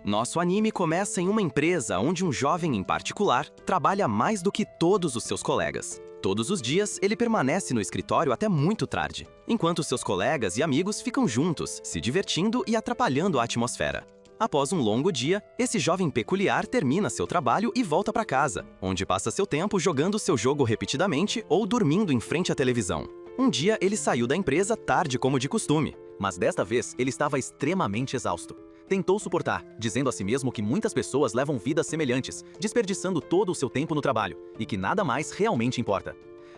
Nosso anime começa em uma empresa onde um jovem em particular trabalha mais do que todos os seus colegas. Todos os dias, ele permanece no escritório até muito tarde, enquanto seus colegas e amigos ficam juntos, se divertindo e atrapalhando a atmosfera. Após um longo dia, esse jovem peculiar termina seu trabalho e volta para casa, onde passa seu tempo jogando seu jogo repetidamente ou dormindo em frente à televisão. Um dia, ele saiu da empresa tarde como de costume, mas desta vez ele estava extremamente exausto. Tentou suportar, dizendo a si mesmo que muitas pessoas levam vidas semelhantes, desperdiçando todo o seu tempo no trabalho, e que nada mais realmente importa.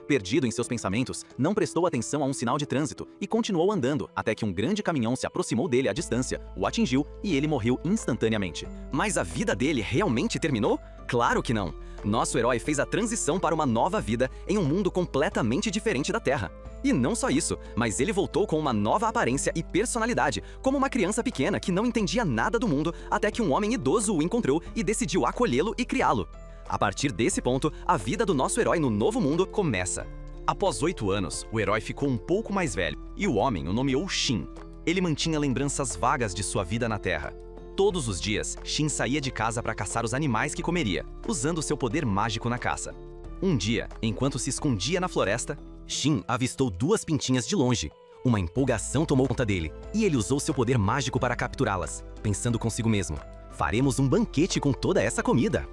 Perdido em seus pensamentos, não prestou atenção a um sinal de trânsito e continuou andando até que um grande caminhão se aproximou dele à distância, o atingiu e ele morreu instantaneamente. Mas a vida dele realmente terminou? Claro que não! Nosso herói fez a transição para uma nova vida em um mundo completamente diferente da Terra. E não só isso, mas ele voltou com uma nova aparência e personalidade, como uma criança pequena que não entendia nada do mundo até que um homem idoso o encontrou e decidiu acolhê-lo e criá-lo. A partir desse ponto, a vida do nosso herói no novo mundo começa. Após 8 anos, o herói ficou um pouco mais velho e o homem o nomeou Shin. Ele mantinha lembranças vagas de sua vida na Terra. Todos os dias, Shin saía de casa para caçar os animais que comeria, usando seu poder mágico na caça. Um dia, enquanto se escondia na floresta, Shin avistou 2 pintinhas de longe. Uma empolgação tomou conta dele, e ele usou seu poder mágico para capturá-las, pensando consigo mesmo: faremos um banquete com toda essa comida.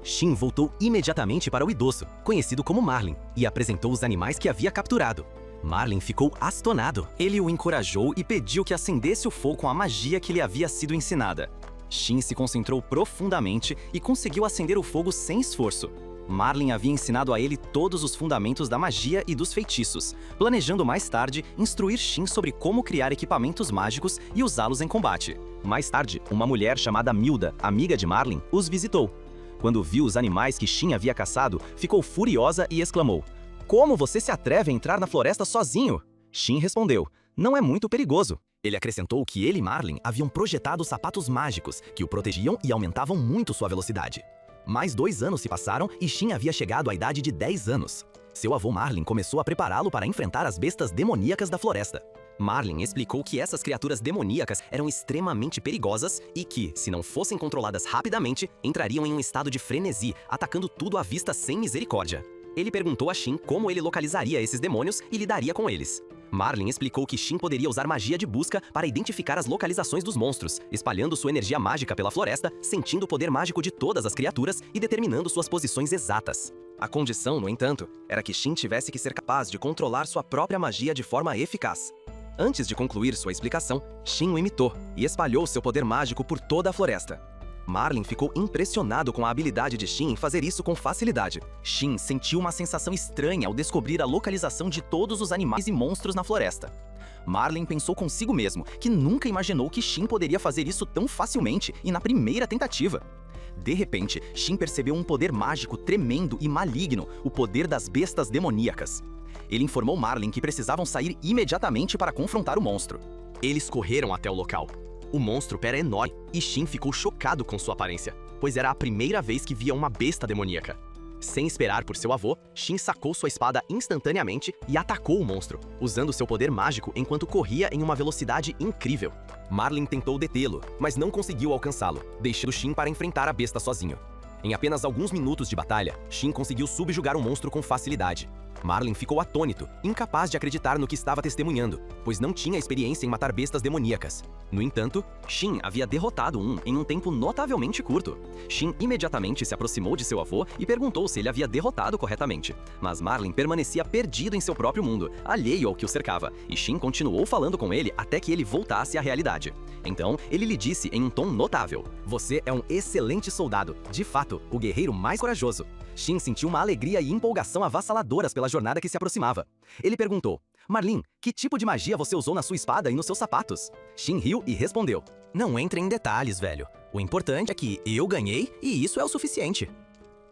Shin voltou imediatamente para o idoso, conhecido como Marlin, e apresentou os animais que havia capturado. Marlin ficou astonado. Ele o encorajou e pediu que acendesse o fogo com a magia que lhe havia sido ensinada. Shin se concentrou profundamente e conseguiu acender o fogo sem esforço. Marlin havia ensinado a ele todos os fundamentos da magia e dos feitiços, planejando mais tarde instruir Shin sobre como criar equipamentos mágicos e usá-los em combate. Mais tarde, uma mulher chamada Milda, amiga de Marlin, os visitou. Quando viu os animais que Shin havia caçado, ficou furiosa e exclamou: "Como você se atreve a entrar na floresta sozinho?" Shin respondeu: "Não é muito perigoso." Ele acrescentou que ele e Marlin haviam projetado sapatos mágicos que o protegiam e aumentavam muito sua velocidade. Mais 2 anos se passaram e Shin havia chegado à idade de 10 anos. Seu avô Marlin começou a prepará-lo para enfrentar as bestas demoníacas da floresta. Marlin explicou que essas criaturas demoníacas eram extremamente perigosas e que, se não fossem controladas rapidamente, entrariam em um estado de frenesi, atacando tudo à vista sem misericórdia. Ele perguntou a Shin como ele localizaria esses demônios e lidaria com eles. Marlin explicou que Shin poderia usar magia de busca para identificar as localizações dos monstros, espalhando sua energia mágica pela floresta, sentindo o poder mágico de todas as criaturas e determinando suas posições exatas. A condição, no entanto, era que Shin tivesse que ser capaz de controlar sua própria magia de forma eficaz. Antes de concluir sua explicação, Shin o imitou e espalhou seu poder mágico por toda a floresta. Marlin ficou impressionado com a habilidade de Shin em fazer isso com facilidade. Shin sentiu uma sensação estranha ao descobrir a localização de todos os animais e monstros na floresta. Marlin pensou consigo mesmo que nunca imaginou que Shin poderia fazer isso tão facilmente e na primeira tentativa. De repente, Shin percebeu um poder mágico tremendo e maligno, o poder das bestas demoníacas. Ele informou Marlin que precisavam sair imediatamente para confrontar o monstro. Eles correram até o local. O monstro era enorme e Shin ficou chocado com sua aparência, pois era a primeira vez que via uma besta demoníaca. Sem esperar por seu avô, Shin sacou sua espada instantaneamente e atacou o monstro, usando seu poder mágico enquanto corria em uma velocidade incrível. Marlin tentou detê-lo, mas não conseguiu alcançá-lo, deixando Shin para enfrentar a besta sozinho. Em apenas alguns minutos de batalha, Shin conseguiu subjugar o monstro com facilidade. Marlin ficou atônito, incapaz de acreditar no que estava testemunhando, pois não tinha experiência em matar bestas demoníacas. No entanto, Shin havia derrotado um em um tempo notavelmente curto. Shin imediatamente se aproximou de seu avô e perguntou se ele havia derrotado corretamente. Mas Marlin permanecia perdido em seu próprio mundo, alheio ao que o cercava, e Shin continuou falando com ele até que ele voltasse à realidade. Então, ele lhe disse em um tom notável: "Você é um excelente soldado, de fato, o guerreiro mais corajoso." Shin sentiu uma alegria e empolgação avassaladoras pela jornada que se aproximava. Ele perguntou: "Marlin, que tipo de magia você usou na sua espada e nos seus sapatos?" Shin riu e respondeu: "Não entre em detalhes, velho. O importante é que eu ganhei e isso é o suficiente."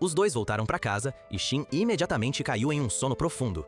Os dois voltaram para casa e Shin imediatamente caiu em um sono profundo.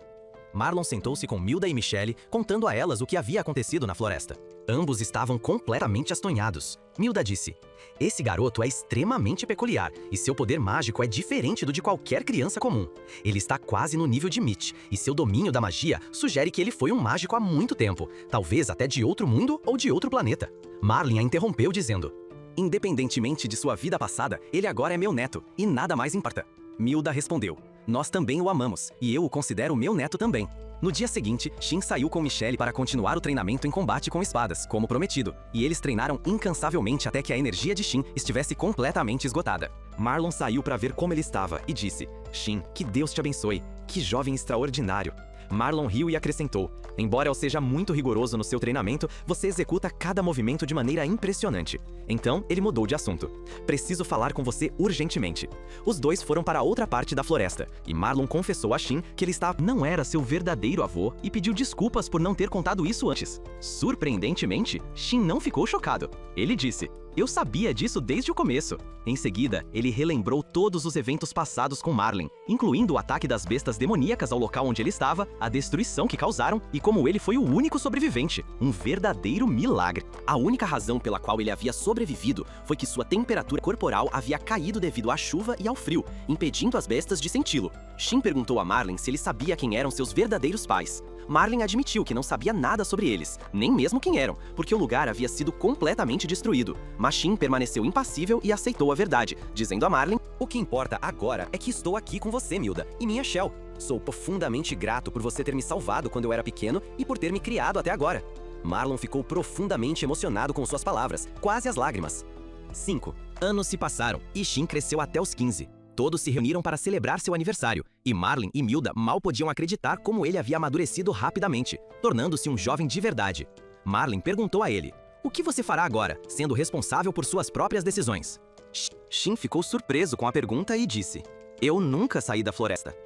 Marlon sentou-se com Milda e Michelle, contando a elas o que havia acontecido na floresta. Ambos estavam completamente astonhados. Milda disse: "Esse garoto é extremamente peculiar e seu poder mágico é diferente do de qualquer criança comum. Ele está quase no nível de Mitch e seu domínio da magia sugere que ele foi um mágico há muito tempo, talvez até de outro mundo ou de outro planeta." Marlin a interrompeu dizendo: Independentemente de sua vida passada, ele agora é meu neto, e nada mais importa. Milda respondeu. Nós também o amamos, e eu o considero meu neto também. No dia seguinte, Shin saiu com Michelle para continuar o treinamento em combate com espadas, como prometido, e eles treinaram incansavelmente até que a energia de Shin estivesse completamente esgotada. Marlon saiu para ver como ele estava e disse: Shin, que Deus te abençoe, que jovem extraordinário. Marlon riu e acrescentou: embora eu seja muito rigoroso no seu treinamento, você executa cada movimento de maneira impressionante. Então, ele mudou de assunto. Preciso falar com você urgentemente. Os dois foram para outra parte da floresta, e Marlon confessou a Shin que ele não era seu verdadeiro avô e pediu desculpas por não ter contado isso antes. Surpreendentemente, Shin não ficou chocado. Ele disse: eu sabia disso desde o começo. Em seguida, ele relembrou todos os eventos passados com Marlin, incluindo o ataque das bestas demoníacas ao local onde ele estava, a destruição que causaram e como ele foi o único sobrevivente. Um verdadeiro milagre. A única razão pela qual ele havia sobrevivido foi que sua temperatura corporal havia caído devido à chuva e ao frio, impedindo as bestas de senti-lo. Shin perguntou a Marlin se ele sabia quem eram seus verdadeiros pais. Marlin admitiu que não sabia nada sobre eles, nem mesmo quem eram, porque o lugar havia sido completamente destruído. Mas Shin permaneceu impassível e aceitou a verdade, dizendo a Marlin: o que importa agora é que estou aqui com você, Milda, e minha Shell. Sou profundamente grato por você ter me salvado quando eu era pequeno e por ter me criado até agora. Marlon ficou profundamente emocionado com suas palavras, quase às lágrimas. 5 anos se passaram e Shin cresceu até os 15. Todos se reuniram para celebrar seu aniversário, e Marlin e Milda mal podiam acreditar como ele havia amadurecido rapidamente, tornando-se um jovem de verdade. Marlin perguntou a ele: o que você fará agora, sendo responsável por suas próprias decisões? Shin ficou surpreso com a pergunta e disse: eu nunca saí da floresta.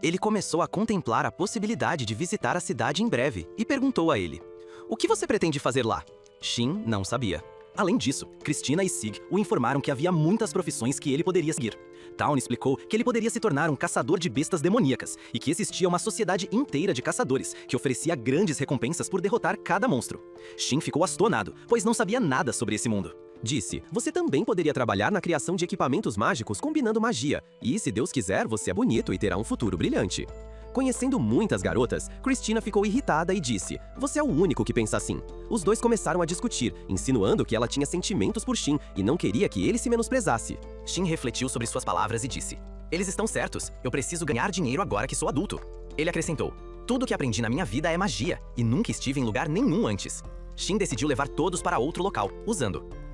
Ele começou a contemplar a possibilidade de visitar a cidade em breve e perguntou a ele: o que você pretende fazer lá? Shin não sabia. Além disso, Christina e Sig o informaram que havia muitas profissões que ele poderia seguir. Town explicou que ele poderia se tornar um caçador de bestas demoníacas e que existia uma sociedade inteira de caçadores que oferecia grandes recompensas por derrotar cada monstro. Shin ficou astonado, pois não sabia nada sobre esse mundo. Disse: você também poderia trabalhar na criação de equipamentos mágicos combinando magia, e se Deus quiser, você é bonito e terá um futuro brilhante. Conhecendo muitas garotas, Christina ficou irritada e disse: você é o único que pensa assim. Os dois começaram a discutir, insinuando que ela tinha sentimentos por Shin e não queria que ele se menosprezasse. Shin refletiu sobre suas palavras e disse: eles estão certos, eu preciso ganhar dinheiro agora que sou adulto. Ele acrescentou: tudo que aprendi na minha vida é magia, e nunca estive em lugar nenhum antes. Shin decidiu levar todos para outro local,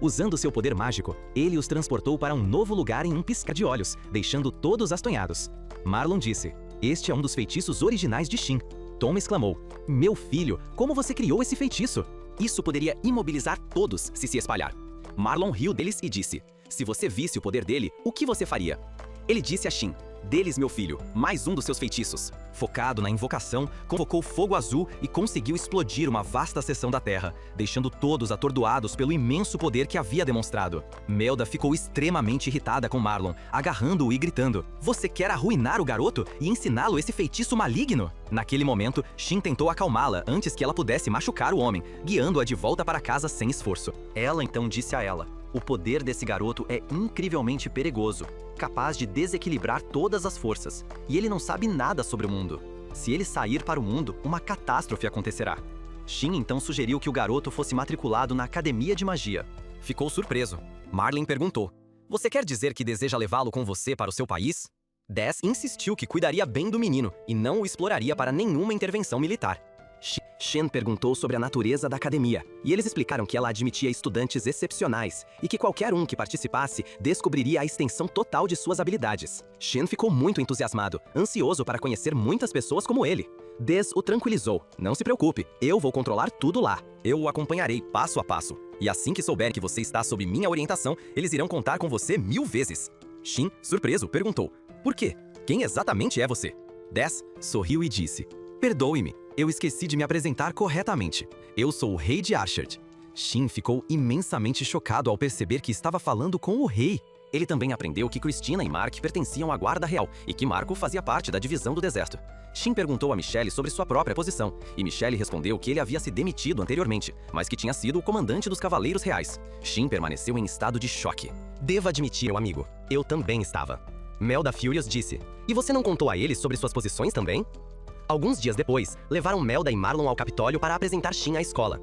Usando seu poder mágico, ele os transportou para um novo lugar em um piscar de olhos, deixando todos astonhados. Marlon disse: este é um dos feitiços originais de Shin. Tom exclamou: meu filho, como você criou esse feitiço? Isso poderia imobilizar todos se espalhar. Marlon riu deles e disse: se você visse o poder dele, o que você faria? Ele disse a Shin: deles, meu filho, mais um dos seus feitiços. Focado na invocação, convocou fogo azul e conseguiu explodir uma vasta seção da terra, deixando todos atordoados pelo imenso poder que havia demonstrado. Melda ficou extremamente irritada com Marlon, agarrando-o e gritando: você quer arruinar o garoto e ensiná-lo esse feitiço maligno? Naquele momento, Shin tentou acalmá-la antes que ela pudesse machucar o homem, guiando-a de volta para casa sem esforço. Ela então disse a ela: o poder desse garoto é incrivelmente perigoso, capaz de desequilibrar todas as forças, e ele não sabe nada sobre o mundo. Se ele sair para o mundo, uma catástrofe acontecerá. Shin então sugeriu que o garoto fosse matriculado na Academia de Magia. Ficou surpreso. Marlin perguntou: você quer dizer que deseja levá-lo com você para o seu país? Des insistiu que cuidaria bem do menino e não o exploraria para nenhuma intervenção militar. Shin perguntou sobre a natureza da academia, e eles explicaram que ela admitia estudantes excepcionais e que qualquer um que participasse descobriria a extensão total de suas habilidades. Shin ficou muito entusiasmado, ansioso para conhecer muitas pessoas como ele. Des o tranquilizou: não se preocupe, eu vou controlar tudo lá. Eu o acompanharei passo a passo, e assim que souber que você está sob minha orientação, eles irão contar com você 1000 vezes. Shin, surpreso, perguntou: por quê? Quem exatamente é você? Des sorriu e disse: perdoe-me, eu esqueci de me apresentar corretamente. Eu sou o rei de Archerd. Shin ficou imensamente chocado ao perceber que estava falando com o rei. Ele também aprendeu que Christina e Mark pertenciam à Guarda Real e que Marco fazia parte da Divisão do Deserto. Shin perguntou a Michelle sobre sua própria posição, e Michelle respondeu que ele havia se demitido anteriormente, mas que tinha sido o comandante dos Cavaleiros Reais. Shin permaneceu em estado de choque. Devo admitir, meu amigo, eu também estava. Melda Furious disse: e você não contou a ele sobre suas posições também? Alguns dias depois, levaram Melda e Marlon ao Capitólio para apresentar Shin à escola.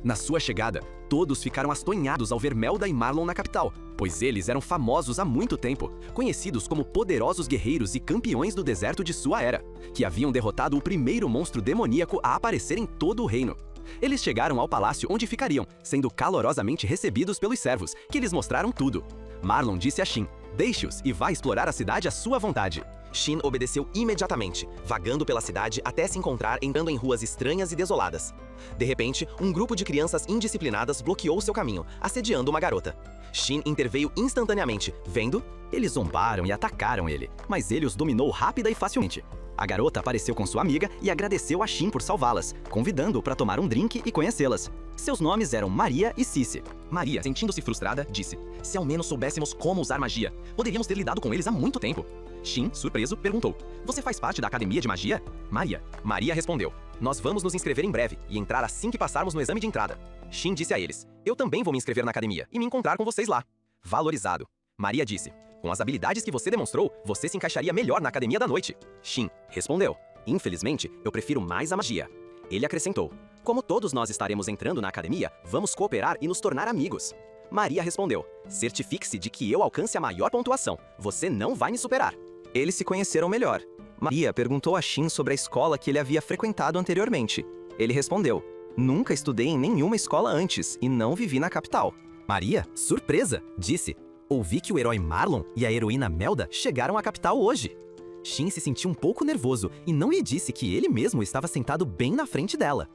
Na sua chegada, todos ficaram astonhados ao ver Melda e Marlon na capital, pois eles eram famosos há muito tempo, conhecidos como poderosos guerreiros e campeões do deserto de sua era, que haviam derrotado o primeiro monstro demoníaco a aparecer em todo o reino. Eles chegaram ao palácio onde ficariam, sendo calorosamente recebidos pelos servos, que lhes mostraram tudo. Marlon disse a Shin: "Deixe-os e vá explorar a cidade à sua vontade." Shin obedeceu imediatamente, vagando pela cidade até se encontrar entrando em ruas estranhas e desoladas. De repente, um grupo de crianças indisciplinadas bloqueou seu caminho, assediando uma garota. Shin interveio instantaneamente, vendo... Eles zombaram e atacaram ele, mas ele os dominou rápida e facilmente. A garota apareceu com sua amiga e agradeceu a Shin por salvá-las, convidando-o para tomar um drink e conhecê-las. Seus nomes eram Maria e Cici. Maria, sentindo-se frustrada, disse: "Se ao menos soubéssemos como usar magia, poderíamos ter lidado com eles há muito tempo." Shin, surpreso, perguntou: "Você faz parte da academia de magia?" Maria respondeu: "Nós vamos nos inscrever em breve e entrar assim que passarmos no exame de entrada." Shin disse a eles: "Eu também vou me inscrever na academia e me encontrar com vocês lá." Valorizado. Maria disse: "Com as habilidades que você demonstrou, você se encaixaria melhor na academia da noite." Shin respondeu: "Infelizmente, eu prefiro mais a magia." Ele acrescentou: "Como todos nós estaremos entrando na academia, vamos cooperar e nos tornar amigos." Maria respondeu: "Certifique-se de que eu alcance a maior pontuação. Você não vai me superar." Eles se conheceram melhor. Maria perguntou a Shin sobre a escola que ele havia frequentado anteriormente. Ele respondeu: "Nunca estudei em nenhuma escola antes e não vivi na capital." Maria, surpresa, disse: "Ouvi que o herói Marlon e a heroína Melda chegaram à capital hoje." Shin se sentiu um pouco nervoso e não lhe disse que ele mesmo estava sentado bem na frente dela.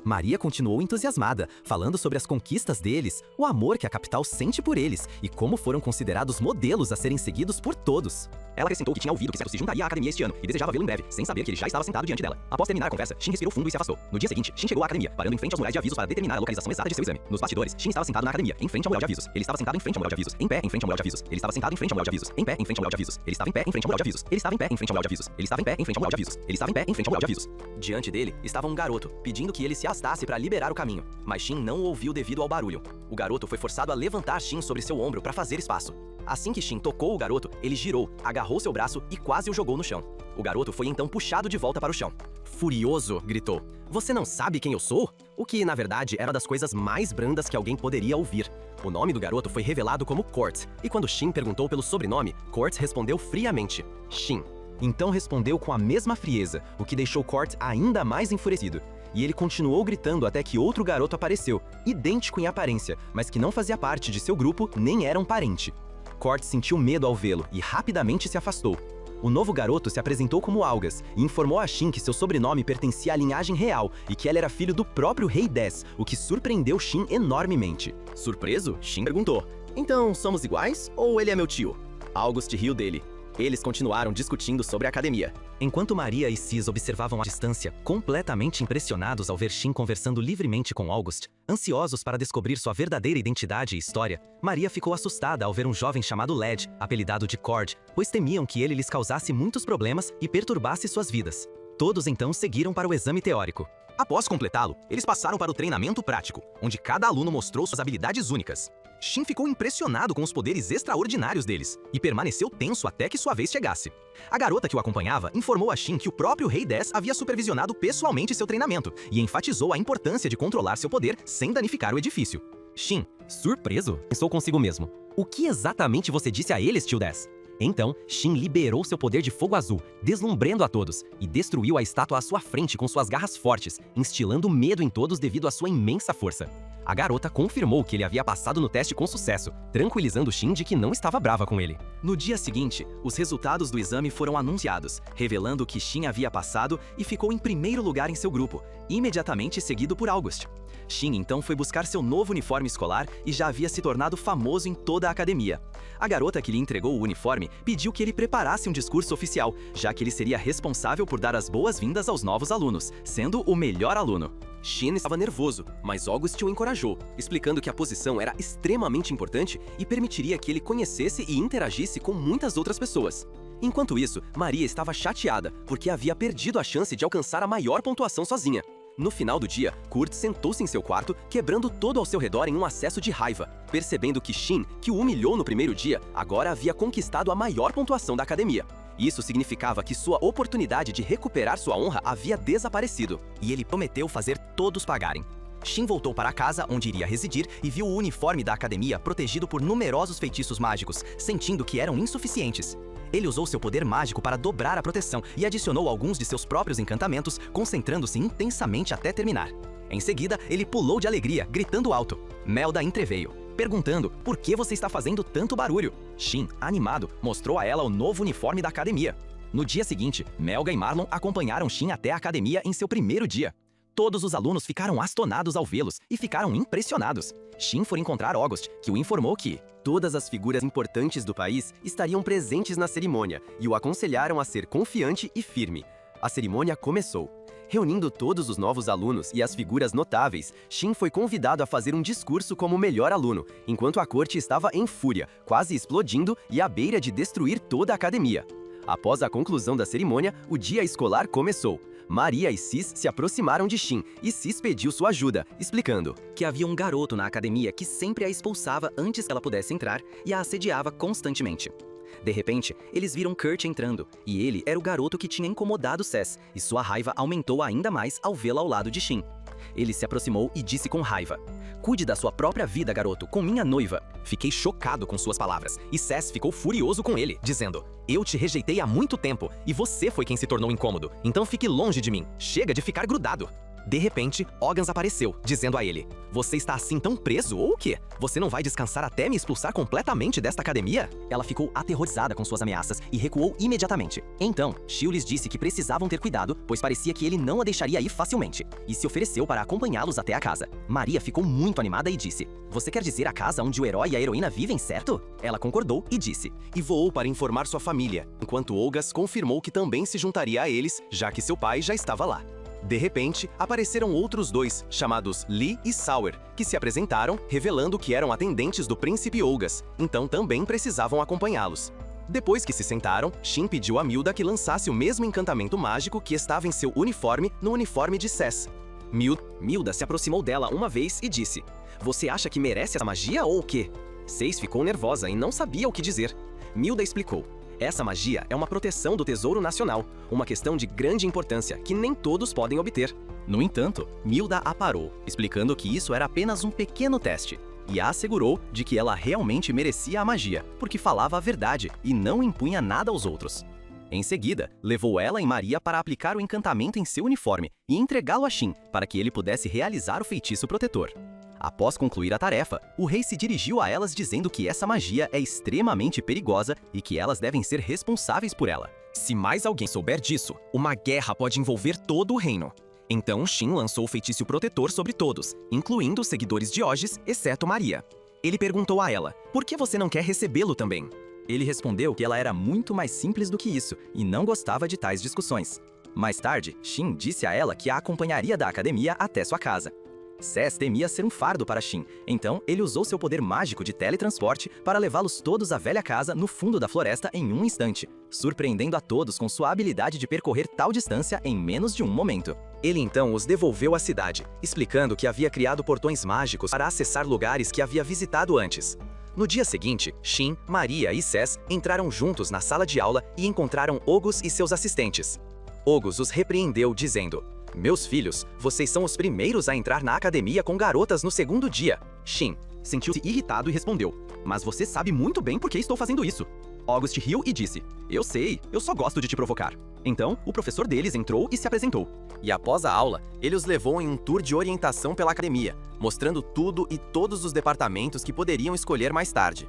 Maria continuou entusiasmada, falando sobre as conquistas deles, o amor que a capital sente por eles e como foram considerados modelos a serem seguidos por todos. Ela acrescentou que tinha ouvido que Seto se juntaria à academia este ano e desejava vê-lo em breve, sem saber que ele já estava sentado diante dela. Após terminar a conversa, Shin respirou fundo e se afastou. No dia seguinte, Shin chegou à academia, parando em frente aos murais de avisos para determinar a localização exata de seu exame. Nos bastidores, Shin estava sentado na academia, em frente ao mural de avisos. Ele estava sentado em frente ao mural de avisos, em pé em frente ao mural de avisos. Ele estava sentado em frente ao mural de avisos, em pé em frente ao mural de avisos. Ele estava em pé em frente ao mural de avisos. Ele estava em pé em frente ao mural de avisos. Ele estava em pé em frente ao mural de avisos. Ele estava em pé em frente ao mural de avisos. Diante dele estava um garoto, pedindo que ele se afastasse para liberar o caminho, mas Shin não o ouviu devido ao barulho. O garoto foi forçado a levantar Shin sobre seu ombro para fazer espaço. Assim que Shin tocou o garoto, ele girou, agarrou seu braço e quase o jogou no chão. O garoto foi então puxado de volta para o chão. Furioso, gritou: "Você não sabe quem eu sou?" O que, na verdade, era das coisas mais brandas que alguém poderia ouvir. O nome do garoto foi revelado como Court, e quando Shin perguntou pelo sobrenome, Court respondeu friamente: "Shin." Então respondeu com a mesma frieza, o que deixou Court ainda mais enfurecido. E ele continuou gritando até que outro garoto apareceu, idêntico em aparência, mas que não fazia parte de seu grupo nem era um parente. Court sentiu medo ao vê-lo e rapidamente se afastou. O novo garoto se apresentou como Algas e informou a Shin que seu sobrenome pertencia à linhagem real e que ele era filho do próprio Rei 10, o que surpreendeu Shin enormemente. Surpreso, Shin perguntou: "Então, somos iguais ou ele é meu tio?" August riu dele. Eles continuaram discutindo sobre a academia. Enquanto Maria e Cis observavam à distância, completamente impressionados ao ver Shin conversando livremente com August, ansiosos para descobrir sua verdadeira identidade e história, Maria ficou assustada ao ver um jovem chamado Led, apelidado de Cord, pois temiam que ele lhes causasse muitos problemas e perturbasse suas vidas. Todos então seguiram para o exame teórico. Após completá-lo, eles passaram para o treinamento prático, onde cada aluno mostrou suas habilidades únicas. Shin ficou impressionado com os poderes extraordinários deles e permaneceu tenso até que sua vez chegasse. A garota que o acompanhava informou a Shin que o próprio Rei 10 havia supervisionado pessoalmente seu treinamento e enfatizou a importância de controlar seu poder sem danificar o edifício. Shin, surpreso, pensou consigo mesmo: "O que exatamente você disse a eles, tio 10?" Então, Shin liberou seu poder de fogo azul, deslumbrando a todos, e destruiu a estátua à sua frente com suas garras fortes, instilando medo em todos devido à sua imensa força. A garota confirmou que ele havia passado no teste com sucesso, tranquilizando Shin de que não estava brava com ele. No dia seguinte, os resultados do exame foram anunciados, revelando que Shin havia passado e ficou em primeiro lugar em seu grupo, imediatamente seguido por August. Shin então foi buscar seu novo uniforme escolar e já havia se tornado famoso em toda a academia. A garota que lhe entregou o uniforme pediu que ele preparasse um discurso oficial, já que ele seria responsável por dar as boas-vindas aos novos alunos, sendo o melhor aluno. Shin estava nervoso, mas August o encorajou, explicando que a posição era extremamente importante e permitiria que ele conhecesse e interagisse com muitas outras pessoas. Enquanto isso, Maria estava chateada, porque havia perdido a chance de alcançar a maior pontuação sozinha. No final do dia, Kurt sentou-se em seu quarto, quebrando todo ao seu redor em um acesso de raiva, percebendo que Shin, que o humilhou no primeiro dia, agora havia conquistado a maior pontuação da academia. Isso significava que sua oportunidade de recuperar sua honra havia desaparecido, e ele prometeu fazer todos pagarem. Shin voltou para a casa onde iria residir e viu o uniforme da academia protegido por numerosos feitiços mágicos, sentindo que eram insuficientes. Ele usou seu poder mágico para dobrar a proteção e adicionou alguns de seus próprios encantamentos, concentrando-se intensamente até terminar. Em seguida, ele pulou de alegria, gritando alto. Melda entreveio, perguntando por que você está fazendo tanto barulho. Shin, animado, mostrou a ela o novo uniforme da academia. No dia seguinte, Melga e Marlon acompanharam Shin até a academia em seu primeiro dia. Todos os alunos ficaram astonados ao vê-los e ficaram impressionados. Shin foi encontrar August, que o informou que todas as figuras importantes do país estariam presentes na cerimônia e o aconselharam a ser confiante e firme. A cerimônia começou. Reunindo todos os novos alunos e as figuras notáveis, Shin foi convidado a fazer um discurso como o melhor aluno, enquanto a corte estava em fúria, quase explodindo e à beira de destruir toda a academia. Após a conclusão da cerimônia, o dia escolar começou. Maria e Cis se aproximaram de Shin e Cis pediu sua ajuda, explicando que havia um garoto na academia que sempre a expulsava antes que ela pudesse entrar e a assediava constantemente. De repente, eles viram Kurt entrando, e ele era o garoto que tinha incomodado Cess, e sua raiva aumentou ainda mais ao vê-la ao lado de Shin. Ele se aproximou e disse com raiva: "Cuide da sua própria vida, garoto, com minha noiva." Fiquei chocado com suas palavras, e Cess ficou furioso com ele, dizendo: "Eu te rejeitei há muito tempo, e você foi quem se tornou incômodo, então fique longe de mim, chega de ficar grudado." De repente, Ogans apareceu, dizendo a ele: "Você está assim tão preso, ou o quê? Você não vai descansar até me expulsar completamente desta academia?" Ela ficou aterrorizada com suas ameaças e recuou imediatamente. Então, Shio lhes disse que precisavam ter cuidado, pois parecia que ele não a deixaria ir facilmente, e se ofereceu para acompanhá-los até a casa. Maria ficou muito animada e disse: "Você quer dizer a casa onde o herói e a heroína vivem, certo?" Ela concordou e disse, e voou para informar sua família, enquanto Olgas confirmou que também se juntaria a eles, já que seu pai já estava lá. De repente, apareceram outros dois, chamados Lee e Sauer, que se apresentaram, revelando que eram atendentes do príncipe Olgas, então também precisavam acompanhá-los. Depois que se sentaram, Shin pediu a Milda que lançasse o mesmo encantamento mágico que estava em seu uniforme no uniforme de Cess. Milda se aproximou dela uma vez e disse: "Você acha que merece essa magia ou o quê?" Cess ficou nervosa e não sabia o que dizer. Milda explicou: "Essa magia é uma proteção do Tesouro Nacional, uma questão de grande importância que nem todos podem obter." No entanto, Milda a parou, explicando que isso era apenas um pequeno teste, e a assegurou de que ela realmente merecia a magia, porque falava a verdade e não impunha nada aos outros. Em seguida, levou ela e Maria para aplicar o encantamento em seu uniforme e entregá-lo a Shin, para que ele pudesse realizar o feitiço protetor. Após concluir a tarefa, o rei se dirigiu a elas dizendo que essa magia é extremamente perigosa e que elas devem ser responsáveis por ela. Se mais alguém souber disso, uma guerra pode envolver todo o reino. Então Shin lançou o feitiço protetor sobre todos, incluindo os seguidores de Ogis, exceto Maria. Ele perguntou a ela: "Por que você não quer recebê-lo também?" Ele respondeu que ela era muito mais simples do que isso e não gostava de tais discussões. Mais tarde, Shin disse a ela que a acompanharia da academia até sua casa. Cess temia ser um fardo para Shin, então ele usou seu poder mágico de teletransporte para levá-los todos à velha casa no fundo da floresta em um instante, surpreendendo a todos com sua habilidade de percorrer tal distância em menos de um momento. Ele então os devolveu à cidade, explicando que havia criado portões mágicos para acessar lugares que havia visitado antes. No dia seguinte, Shin, Maria e Cess entraram juntos na sala de aula e encontraram Ogus e seus assistentes. Ogus os repreendeu, dizendo: "Meus filhos, vocês são os primeiros a entrar na academia com garotas no segundo dia." Shin sentiu-se irritado e respondeu: "Mas você sabe muito bem por que estou fazendo isso." August riu e disse: "Eu sei, eu só gosto de te provocar." Então, o professor deles entrou e se apresentou. E após a aula, ele os levou em um tour de orientação pela academia, mostrando tudo e todos os departamentos que poderiam escolher mais tarde.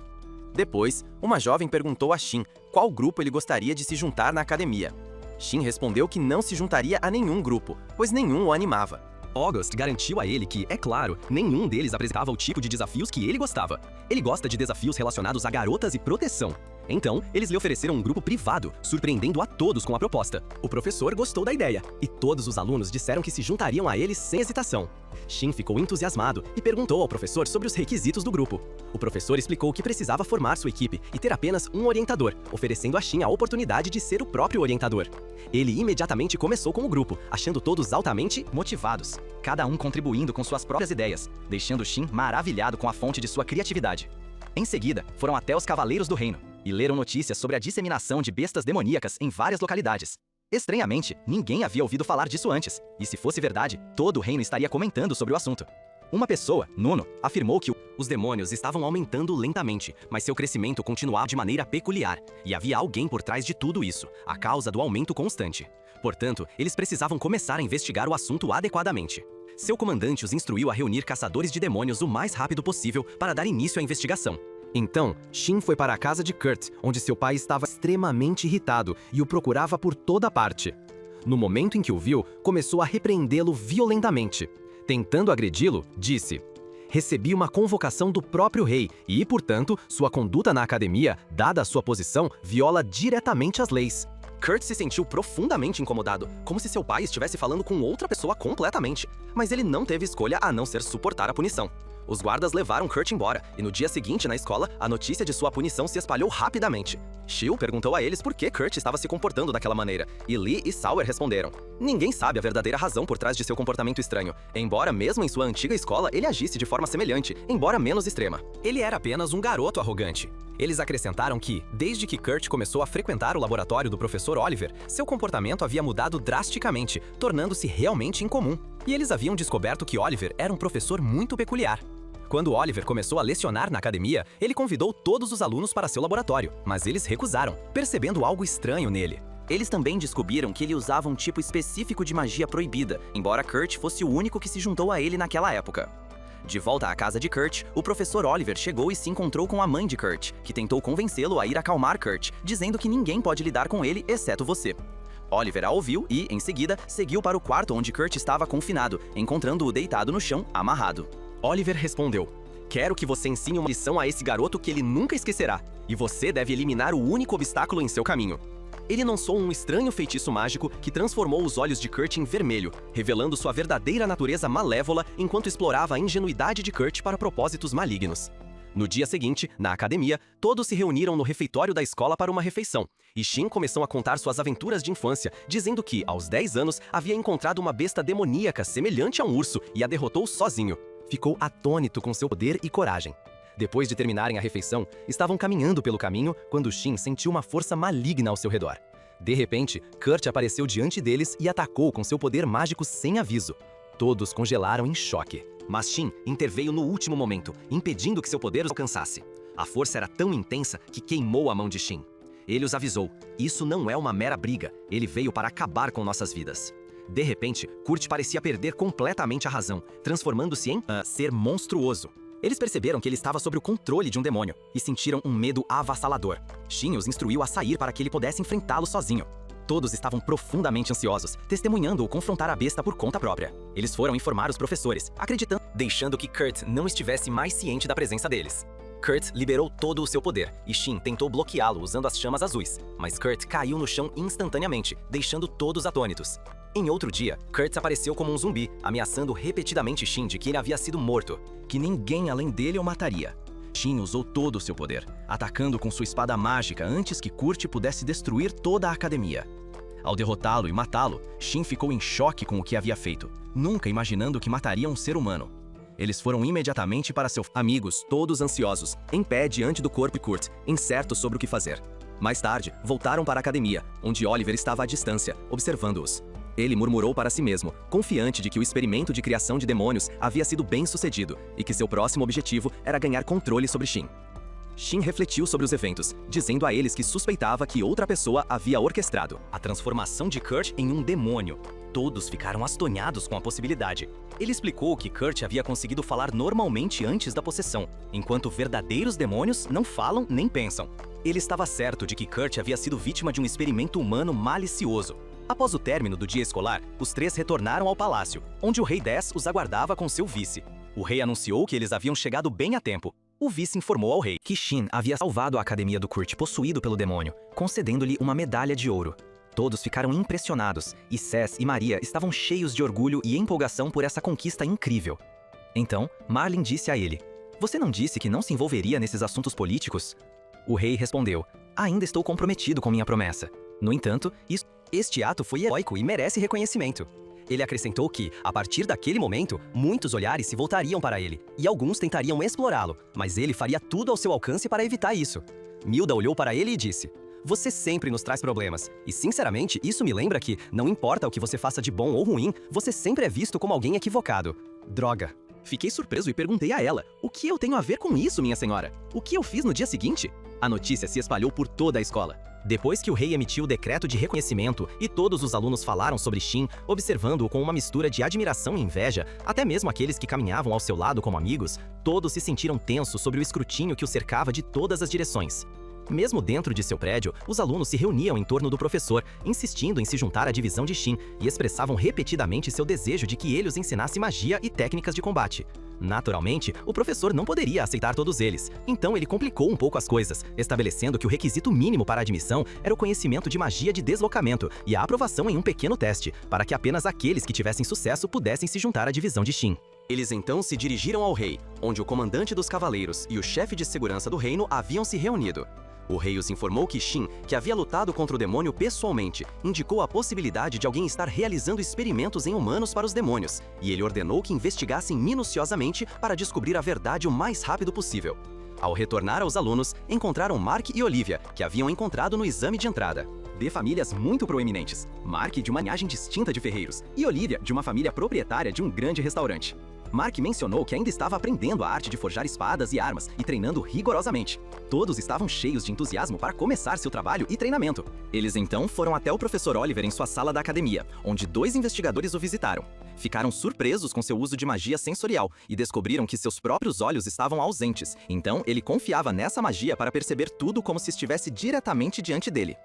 Depois, uma jovem perguntou a Shin qual grupo ele gostaria de se juntar na academia. Shin respondeu que não se juntaria a nenhum grupo, pois nenhum o animava. August garantiu a ele que, é claro, nenhum deles apresentava o tipo de desafios que ele gostava. Ele gosta de desafios relacionados a garotas e proteção. Então, eles lhe ofereceram um grupo privado, surpreendendo a todos com a proposta. O professor gostou da ideia, e todos os alunos disseram que se juntariam a ele sem hesitação. Shin ficou entusiasmado e perguntou ao professor sobre os requisitos do grupo. O professor explicou que precisava formar sua equipe e ter apenas um orientador, oferecendo a Shin a oportunidade de ser o próprio orientador. Ele imediatamente começou com o grupo, achando todos altamente motivados, cada um contribuindo com suas próprias ideias, deixando Shin maravilhado com a fonte de sua criatividade. Em seguida, foram até os Cavaleiros do Reino e leram notícias sobre a disseminação de bestas demoníacas em várias localidades. Estranhamente, ninguém havia ouvido falar disso antes, e se fosse verdade, todo o reino estaria comentando sobre o assunto. Uma pessoa, Nuno, afirmou que os demônios estavam aumentando lentamente, mas seu crescimento continuava de maneira peculiar, e havia alguém por trás de tudo isso, a causa do aumento constante. Portanto, eles precisavam começar a investigar o assunto adequadamente. Seu comandante os instruiu a reunir caçadores de demônios o mais rápido possível para dar início à investigação. Então, Shin foi para a casa de Kurt, onde seu pai estava extremamente irritado e o procurava por toda parte. No momento em que o viu, começou a repreendê-lo violentamente. Tentando agredi-lo, disse: "Recebi uma convocação do próprio rei e, portanto, sua conduta na academia, dada a sua posição, viola diretamente as leis." Kurt se sentiu profundamente incomodado, como se seu pai estivesse falando com outra pessoa completamente. Mas ele não teve escolha a não ser suportar a punição. Os guardas levaram Kurt embora, e no dia seguinte na escola, a notícia de sua punição se espalhou rapidamente. Shiel perguntou a eles por que Kurt estava se comportando daquela maneira, e Lee e Sauer responderam: "Ninguém sabe a verdadeira razão por trás de seu comportamento estranho, embora mesmo em sua antiga escola ele agisse de forma semelhante, embora menos extrema. Ele era apenas um garoto arrogante." Eles acrescentaram que, desde que Kurt começou a frequentar o laboratório do professor Oliver, seu comportamento havia mudado drasticamente, tornando-se realmente incomum. E eles haviam descoberto que Oliver era um professor muito peculiar. Quando Oliver começou a lecionar na academia, ele convidou todos os alunos para seu laboratório, mas eles recusaram, percebendo algo estranho nele. Eles também descobriram que ele usava um tipo específico de magia proibida, embora Kurt fosse o único que se juntou a ele naquela época. De volta à casa de Kurt, o professor Oliver chegou e se encontrou com a mãe de Kurt, que tentou convencê-lo a ir acalmar Kurt, dizendo que ninguém pode lidar com ele exceto você. Oliver a ouviu e, em seguida, seguiu para o quarto onde Kurt estava confinado, encontrando-o deitado no chão, amarrado. Oliver respondeu: "Quero que você ensine uma lição a esse garoto que ele nunca esquecerá, e você deve eliminar o único obstáculo em seu caminho." Ele lançou um estranho feitiço mágico que transformou os olhos de Kurt em vermelho, revelando sua verdadeira natureza malévola enquanto explorava a ingenuidade de Kurt para propósitos malignos. No dia seguinte, na academia, todos se reuniram no refeitório da escola para uma refeição, e Shin começou a contar suas aventuras de infância, dizendo que, aos 10 anos, havia encontrado uma besta demoníaca semelhante a um urso e a derrotou sozinho. Ficou atônito com seu poder e coragem. Depois de terminarem a refeição, estavam caminhando pelo caminho quando Shin sentiu uma força maligna ao seu redor. De repente, Kurt apareceu diante deles e atacou com seu poder mágico sem aviso. Todos congelaram em choque. Mas Shin interveio no último momento, impedindo que seu poder os alcançasse. A força era tão intensa que queimou a mão de Shin. Ele os avisou: "Isso não é uma mera briga, ele veio para acabar com nossas vidas." De repente, Kurt parecia perder completamente a razão, transformando-se em ser monstruoso. Eles perceberam que ele estava sob o controle de um demônio e sentiram um medo avassalador. Shin os instruiu a sair para que ele pudesse enfrentá-lo sozinho. Todos estavam profundamente ansiosos, testemunhando-o confrontar a besta por conta própria. Eles foram informar os professores, acreditando, deixando que Kurt não estivesse mais ciente da presença deles. Kurt liberou todo o seu poder, e Shin tentou bloqueá-lo usando as chamas azuis, mas Kurt caiu no chão instantaneamente, deixando todos atônitos. Em outro dia, Kurt apareceu como um zumbi, ameaçando repetidamente Shin de que ele havia sido morto, que ninguém além dele o mataria. Shin usou todo o seu poder, atacando com sua espada mágica antes que Kurt pudesse destruir toda a academia. Ao derrotá-lo e matá-lo, Shin ficou em choque com o que havia feito, nunca imaginando que mataria um ser humano. Eles foram imediatamente para seus amigos, todos ansiosos, em pé diante do corpo de Kurt, incertos sobre o que fazer. Mais tarde, voltaram para a academia, onde Oliver estava à distância, observando-os. Ele murmurou para si mesmo, confiante de que o experimento de criação de demônios havia sido bem sucedido e que seu próximo objetivo era ganhar controle sobre Shin. Shin refletiu sobre os eventos, dizendo a eles que suspeitava que outra pessoa havia orquestrado a transformação de Kurt em um demônio. Todos ficaram astonhados com a possibilidade. Ele explicou que Kurt havia conseguido falar normalmente antes da possessão, enquanto verdadeiros demônios não falam nem pensam. Ele estava certo de que Kurt havia sido vítima de um experimento humano malicioso. Após o término do dia escolar, os três retornaram ao palácio, onde o rei 10 os aguardava com seu vice. O rei anunciou que eles haviam chegado bem a tempo. O vice informou ao rei que Shin havia salvado a academia do Kurt possuído pelo demônio, concedendo-lhe uma medalha de ouro. Todos ficaram impressionados, e Cés e Maria estavam cheios de orgulho e empolgação por essa conquista incrível. Então, Marlin disse a ele: "Você não disse que não se envolveria nesses assuntos políticos?" O rei respondeu: "Ainda estou comprometido com minha promessa. No entanto, este ato foi heróico e merece reconhecimento." Ele acrescentou que, a partir daquele momento, muitos olhares se voltariam para ele, e alguns tentariam explorá-lo, mas ele faria tudo ao seu alcance para evitar isso. Milda olhou para ele e disse: Você sempre nos traz problemas. E, sinceramente, isso me lembra que, não importa o que você faça de bom ou ruim, você sempre é visto como alguém equivocado. Droga. Fiquei surpreso e perguntei a ela: o que eu tenho a ver com isso, minha senhora? O que eu fiz no dia seguinte? A notícia se espalhou por toda a escola. Depois que o rei emitiu o decreto de reconhecimento e todos os alunos falaram sobre Shin, observando-o com uma mistura de admiração e inveja, até mesmo aqueles que caminhavam ao seu lado como amigos, todos se sentiram tensos sobre o escrutínio que o cercava de todas as direções. Mesmo dentro de seu prédio, os alunos se reuniam em torno do professor, insistindo em se juntar à divisão de Shin e expressavam repetidamente seu desejo de que ele os ensinasse magia e técnicas de combate. Naturalmente, o professor não poderia aceitar todos eles, então ele complicou um pouco as coisas, estabelecendo que o requisito mínimo para a admissão era o conhecimento de magia de deslocamento e a aprovação em um pequeno teste, para que apenas aqueles que tivessem sucesso pudessem se juntar à divisão de Shin. Eles então se dirigiram ao rei, onde o comandante dos cavaleiros e o chefe de segurança do reino haviam se reunido. O rei os informou que Shin, que havia lutado contra o demônio pessoalmente, indicou a possibilidade de alguém estar realizando experimentos em humanos para os demônios, e ele ordenou que investigassem minuciosamente para descobrir a verdade o mais rápido possível. Ao retornar aos alunos, encontraram Mark e Olivia, que haviam encontrado no exame de entrada. De famílias muito proeminentes, Mark de uma linhagem distinta de ferreiros e Olivia de uma família proprietária de um grande restaurante. Mark mencionou que ainda estava aprendendo a arte de forjar espadas e armas e treinando rigorosamente. Todos estavam cheios de entusiasmo para começar seu trabalho e treinamento. Eles então foram até o professor Oliver em sua sala da academia, onde 2 investigadores o visitaram. Ficaram surpresos com seu uso de magia sensorial e descobriram que seus próprios olhos estavam ausentes, então ele confiava nessa magia para perceber tudo como se estivesse diretamente diante dele.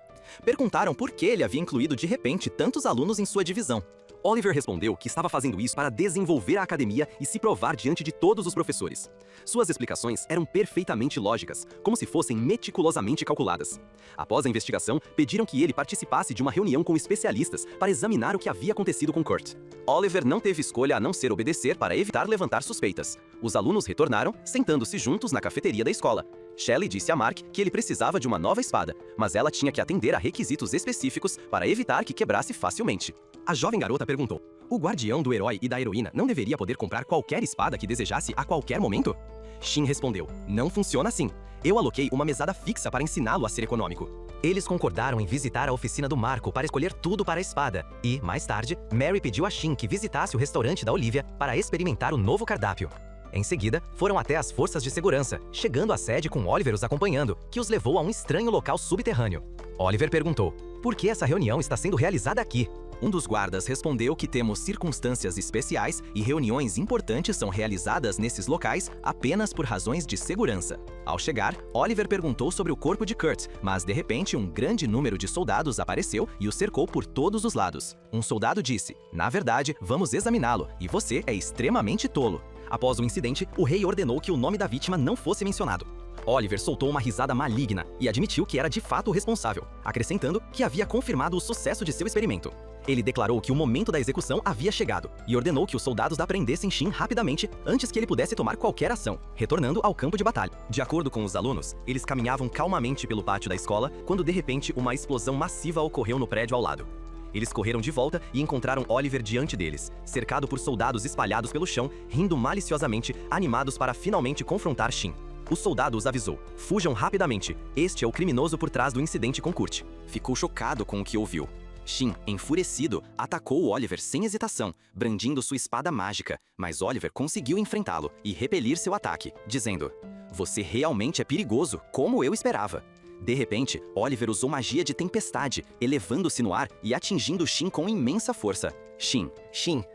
Perguntaram por que ele havia incluído de repente tantos alunos em sua divisão. Oliver respondeu que estava fazendo isso para desenvolver a academia e se provar diante de todos os professores. Suas explicações eram perfeitamente lógicas, como se fossem meticulosamente calculadas. Após a investigação, pediram que ele participasse de uma reunião com especialistas para examinar o que havia acontecido com Kurt. Oliver não teve escolha a não ser obedecer para evitar levantar suspeitas. Os alunos retornaram, sentando-se juntos na cafeteria da escola. Shelley disse a Mark que ele precisava de uma nova espada, mas ela tinha que atender a requisitos específicos para evitar que quebrasse facilmente. A jovem garota perguntou: o guardião do herói e da heroína não deveria poder comprar qualquer espada que desejasse a qualquer momento? Shin respondeu: não funciona assim. Eu aloquei uma mesada fixa para ensiná-lo a ser econômico. Eles concordaram em visitar a oficina do Marco para escolher tudo para a espada. E, mais tarde, Mary pediu a Shin que visitasse o restaurante da Olivia para experimentar o novo cardápio. Em seguida, foram até as forças de segurança, chegando à sede com Oliver os acompanhando, que os levou a um estranho local subterrâneo. Oliver perguntou: por que essa reunião está sendo realizada aqui? Um dos guardas respondeu que temos circunstâncias especiais e reuniões importantes são realizadas nesses locais apenas por razões de segurança. Ao chegar, Oliver perguntou sobre o corpo de Kurt, mas de repente um grande número de soldados apareceu e o cercou por todos os lados. Um soldado disse: na verdade, vamos examiná-lo, e você é extremamente tolo. Após o incidente, o rei ordenou que o nome da vítima não fosse mencionado. Oliver soltou uma risada maligna e admitiu que era de fato o responsável, acrescentando que havia confirmado o sucesso de seu experimento. Ele declarou que o momento da execução havia chegado e ordenou que os soldados prendessem Shin rapidamente antes que ele pudesse tomar qualquer ação, retornando ao campo de batalha. De acordo com os alunos, eles caminhavam calmamente pelo pátio da escola quando de repente uma explosão massiva ocorreu no prédio ao lado. Eles correram de volta e encontraram Oliver diante deles, cercado por soldados espalhados pelo chão, rindo maliciosamente, animados para finalmente confrontar Shin. O soldado os avisou: fujam rapidamente, este é o criminoso por trás do incidente com Kurt. Ficou chocado com o que ouviu. Shin, enfurecido, atacou Oliver sem hesitação, brandindo sua espada mágica, mas Oliver conseguiu enfrentá-lo e repelir seu ataque, dizendo: você realmente é perigoso, como eu esperava. De repente, Oliver usou magia de tempestade, elevando-se no ar e atingindo Shin com imensa força. Shin,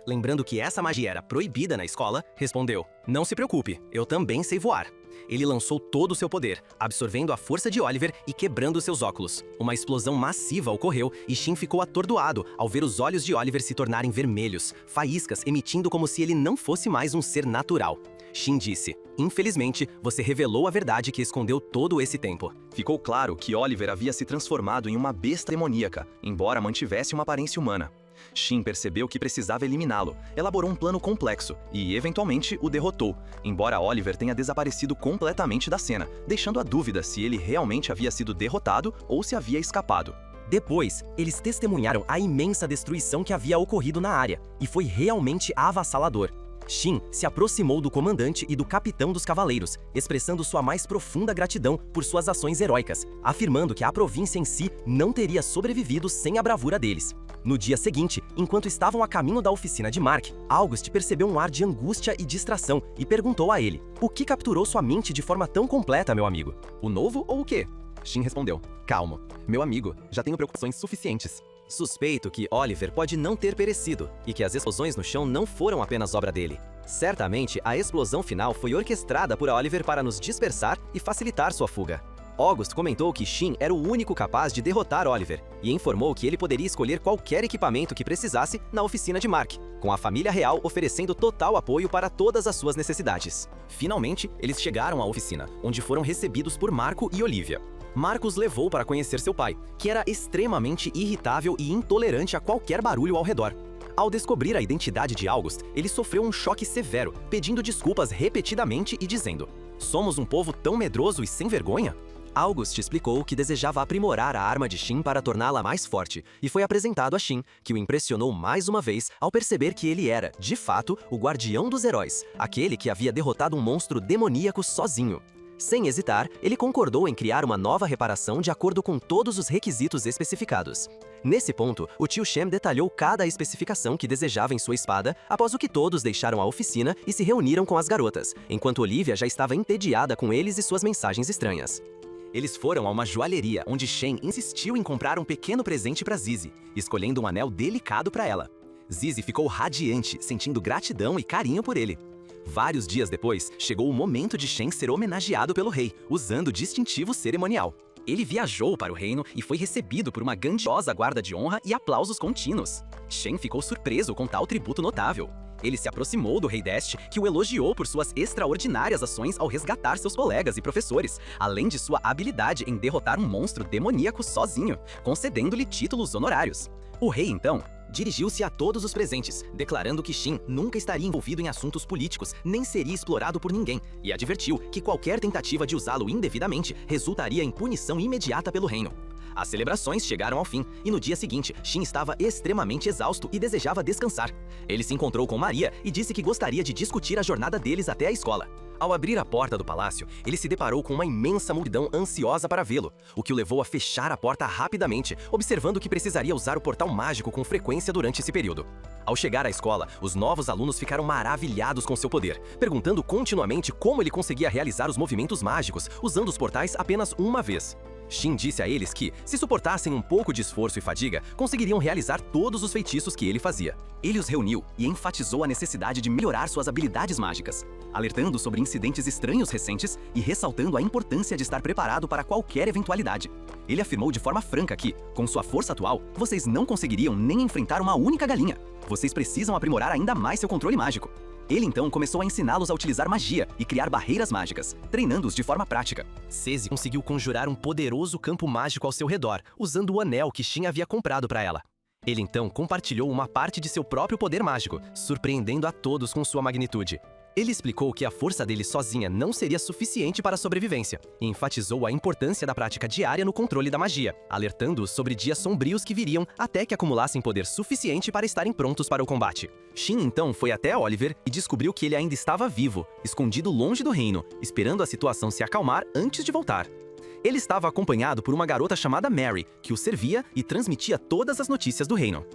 lembrando que essa magia era proibida na escola, respondeu: não se preocupe, eu também sei voar. Ele lançou todo o seu poder, absorvendo a força de Oliver e quebrando seus óculos. Uma explosão massiva ocorreu e Shin ficou atordoado ao ver os olhos de Oliver se tornarem vermelhos, faíscas emitindo como se ele não fosse mais um ser natural. Shin disse: infelizmente, você revelou a verdade que escondeu todo esse tempo. Ficou claro que Oliver havia se transformado em uma besta demoníaca, embora mantivesse uma aparência humana. Shin percebeu que precisava eliminá-lo, elaborou um plano complexo e, eventualmente, o derrotou, embora Oliver tenha desaparecido completamente da cena, deixando a dúvida se ele realmente havia sido derrotado ou se havia escapado. Depois, eles testemunharam a imensa destruição que havia ocorrido na área, e foi realmente avassalador. Shin se aproximou do comandante e do capitão dos cavaleiros, expressando sua mais profunda gratidão por suas ações heróicas, afirmando que a província em si não teria sobrevivido sem a bravura deles. No dia seguinte, enquanto estavam a caminho da oficina de Mark, August percebeu um ar de angústia e distração e perguntou a ele: "O que capturou sua mente de forma tão completa, meu amigo?" O novo ou o quê? Shin respondeu: calmo, meu amigo, já tenho preocupações suficientes. Suspeito que Oliver pode não ter perecido e que as explosões no chão não foram apenas obra dele. Certamente, a explosão final foi orquestrada por Oliver para nos dispersar e facilitar sua fuga. August comentou que Shin era o único capaz de derrotar Oliver e informou que ele poderia escolher qualquer equipamento que precisasse na oficina de Mark, com a família real oferecendo total apoio para todas as suas necessidades. Finalmente, eles chegaram à oficina, onde foram recebidos por Marco e Olivia. Marco os levou para conhecer seu pai, que era extremamente irritável e intolerante a qualquer barulho ao redor. Ao descobrir a identidade de August, ele sofreu um choque severo, pedindo desculpas repetidamente e dizendo: "Somos um povo tão medroso e sem vergonha?" August explicou que desejava aprimorar a arma de Shin para torná-la mais forte, e foi apresentado a Shin, que o impressionou mais uma vez ao perceber que ele era, de fato, o guardião dos heróis, aquele que havia derrotado um monstro demoníaco sozinho. Sem hesitar, ele concordou em criar uma nova reparação de acordo com todos os requisitos especificados. Nesse ponto, o tio Shem detalhou cada especificação que desejava em sua espada, após o que todos deixaram a oficina e se reuniram com as garotas, enquanto Olivia já estava entediada com eles e suas mensagens estranhas. Eles foram a uma joalheria, onde Shen insistiu em comprar um pequeno presente para Zizi, escolhendo um anel delicado para ela. Zizi ficou radiante, sentindo gratidão e carinho por ele. Vários dias depois, chegou o momento de Shen ser homenageado pelo rei, usando o distintivo cerimonial. Ele viajou para o reino e foi recebido por uma grandiosa guarda de honra e aplausos contínuos. Shen ficou surpreso com tal tributo notável. Ele se aproximou do rei Dest, que o elogiou por suas extraordinárias ações ao resgatar seus colegas e professores, além de sua habilidade em derrotar um monstro demoníaco sozinho, concedendo-lhe títulos honorários. O rei, então, dirigiu-se a todos os presentes, declarando que Shin nunca estaria envolvido em assuntos políticos, nem seria explorado por ninguém, e advertiu que qualquer tentativa de usá-lo indevidamente resultaria em punição imediata pelo reino. As celebrações chegaram ao fim, e no dia seguinte, Shin estava extremamente exausto e desejava descansar. Ele se encontrou com Maria e disse que gostaria de discutir a jornada deles até a escola. Ao abrir a porta do palácio, ele se deparou com uma imensa multidão ansiosa para vê-lo, o que o levou a fechar a porta rapidamente, observando que precisaria usar o portal mágico com frequência durante esse período. Ao chegar à escola, os novos alunos ficaram maravilhados com seu poder, perguntando continuamente como ele conseguia realizar os movimentos mágicos, usando os portais apenas uma vez. Shin disse a eles que, se suportassem um pouco de esforço e fadiga, conseguiriam realizar todos os feitiços que ele fazia. Ele os reuniu e enfatizou a necessidade de melhorar suas habilidades mágicas, alertando sobre incidentes estranhos recentes e ressaltando a importância de estar preparado para qualquer eventualidade. Ele afirmou de forma franca que, com sua força atual, vocês não conseguiriam nem enfrentar uma única galinha. Vocês precisam aprimorar ainda mais seu controle mágico. Ele então começou a ensiná-los a utilizar magia e criar barreiras mágicas, treinando-os de forma prática. Sezi conseguiu conjurar um poderoso campo mágico ao seu redor, usando o anel que Shin havia comprado para ela. Ele então compartilhou uma parte de seu próprio poder mágico, surpreendendo a todos com sua magnitude. Ele explicou que a força dele sozinha não seria suficiente para a sobrevivência, e enfatizou a importância da prática diária no controle da magia, alertando-os sobre dias sombrios que viriam até que acumulassem poder suficiente para estarem prontos para o combate. Shin então foi até Oliver e descobriu que ele ainda estava vivo, escondido longe do reino, esperando a situação se acalmar antes de voltar. Ele estava acompanhado por uma garota chamada Mary, que o servia e transmitia todas as notícias do reino.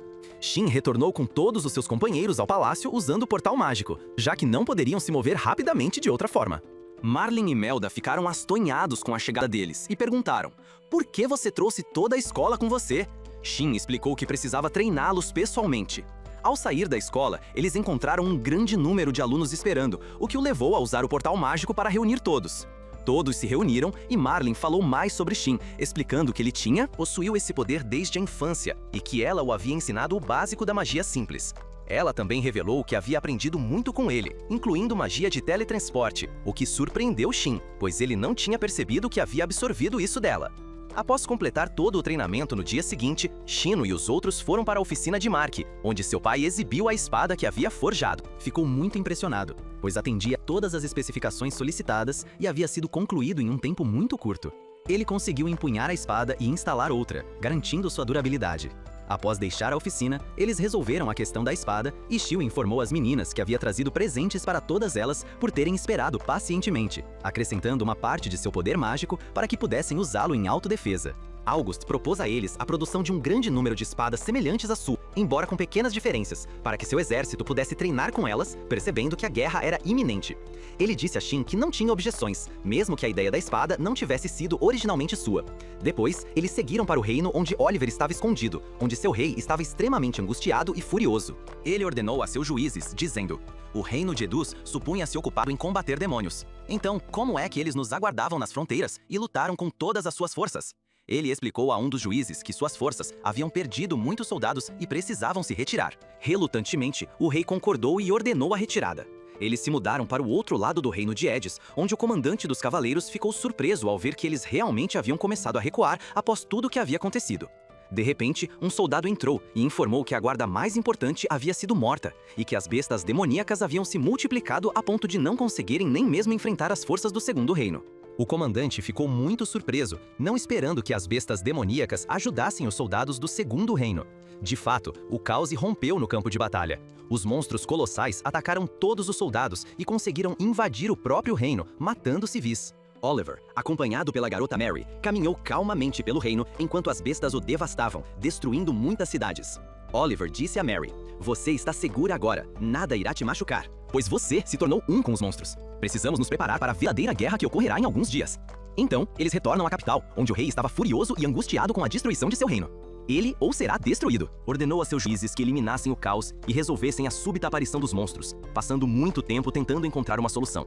Shin retornou com todos os seus companheiros ao palácio usando o portal mágico, já que não poderiam se mover rapidamente de outra forma. Marlin e Melda ficaram astonhados com a chegada deles e perguntaram: "Por que você trouxe toda a escola com você?" Shin explicou que precisava treiná-los pessoalmente. Ao sair da escola, eles encontraram um grande número de alunos esperando, o que o levou a usar o portal mágico para reunir todos. Todos se reuniram e Marlin falou mais sobre Shin, explicando que ele possuiu esse poder desde a infância e que ela o havia ensinado o básico da magia simples. Ela também revelou que havia aprendido muito com ele, incluindo magia de teletransporte, o que surpreendeu Shin, pois ele não tinha percebido que havia absorvido isso dela. Após completar todo o treinamento no dia seguinte, Shino e os outros foram para a oficina de Mark, onde seu pai exibiu a espada que havia forjado. Ficou muito impressionado, pois atendia todas as especificações solicitadas e havia sido concluído em um tempo muito curto. Ele conseguiu empunhar a espada e instalar outra, garantindo sua durabilidade. Após deixar a oficina, eles resolveram a questão da espada e Xiu informou às meninas que havia trazido presentes para todas elas por terem esperado pacientemente, acrescentando uma parte de seu poder mágico para que pudessem usá-lo em autodefesa. August propôs a eles a produção de um grande número de espadas semelhantes à sua, embora com pequenas diferenças, para que seu exército pudesse treinar com elas, percebendo que a guerra era iminente. Ele disse a Xin que não tinha objeções, mesmo que a ideia da espada não tivesse sido originalmente sua. Depois, eles seguiram para o reino onde Oliver estava escondido, onde seu rei estava extremamente angustiado e furioso. Ele ordenou a seus juízes, dizendo: o reino de Edus supunha-se ocupado em combater demônios. Então, como é que eles nos aguardavam nas fronteiras e lutaram com todas as suas forças? Ele explicou a um dos juízes que suas forças haviam perdido muitos soldados e precisavam se retirar. Relutantemente, o rei concordou e ordenou a retirada. Eles se mudaram para o outro lado do reino de Edis, onde o comandante dos cavaleiros ficou surpreso ao ver que eles realmente haviam começado a recuar após tudo o que havia acontecido. De repente, um soldado entrou e informou que a guarda mais importante havia sido morta e que as bestas demoníacas haviam se multiplicado a ponto de não conseguirem nem mesmo enfrentar as forças do segundo reino. O comandante ficou muito surpreso, não esperando que as bestas demoníacas ajudassem os soldados do segundo reino. De fato, o caos rompeu no campo de batalha. Os monstros colossais atacaram todos os soldados e conseguiram invadir o próprio reino, matando civis. Oliver, acompanhado pela garota Mary, caminhou calmamente pelo reino enquanto as bestas o devastavam, destruindo muitas cidades. Oliver disse a Mary: você está segura agora, nada irá te machucar, pois você se tornou um com os monstros. Precisamos nos preparar para a verdadeira guerra que ocorrerá em alguns dias. Então, eles retornam à capital, onde o rei estava furioso e angustiado com a destruição de seu reino. Ele ou será destruído. Ordenou a seus juízes que eliminassem o caos e resolvessem a súbita aparição dos monstros, passando muito tempo tentando encontrar uma solução.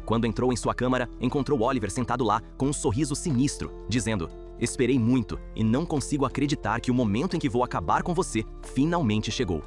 Quando entrou em sua câmara, encontrou Oliver sentado lá com um sorriso sinistro, dizendo: esperei muito e não consigo acreditar que o momento em que vou acabar com você finalmente chegou.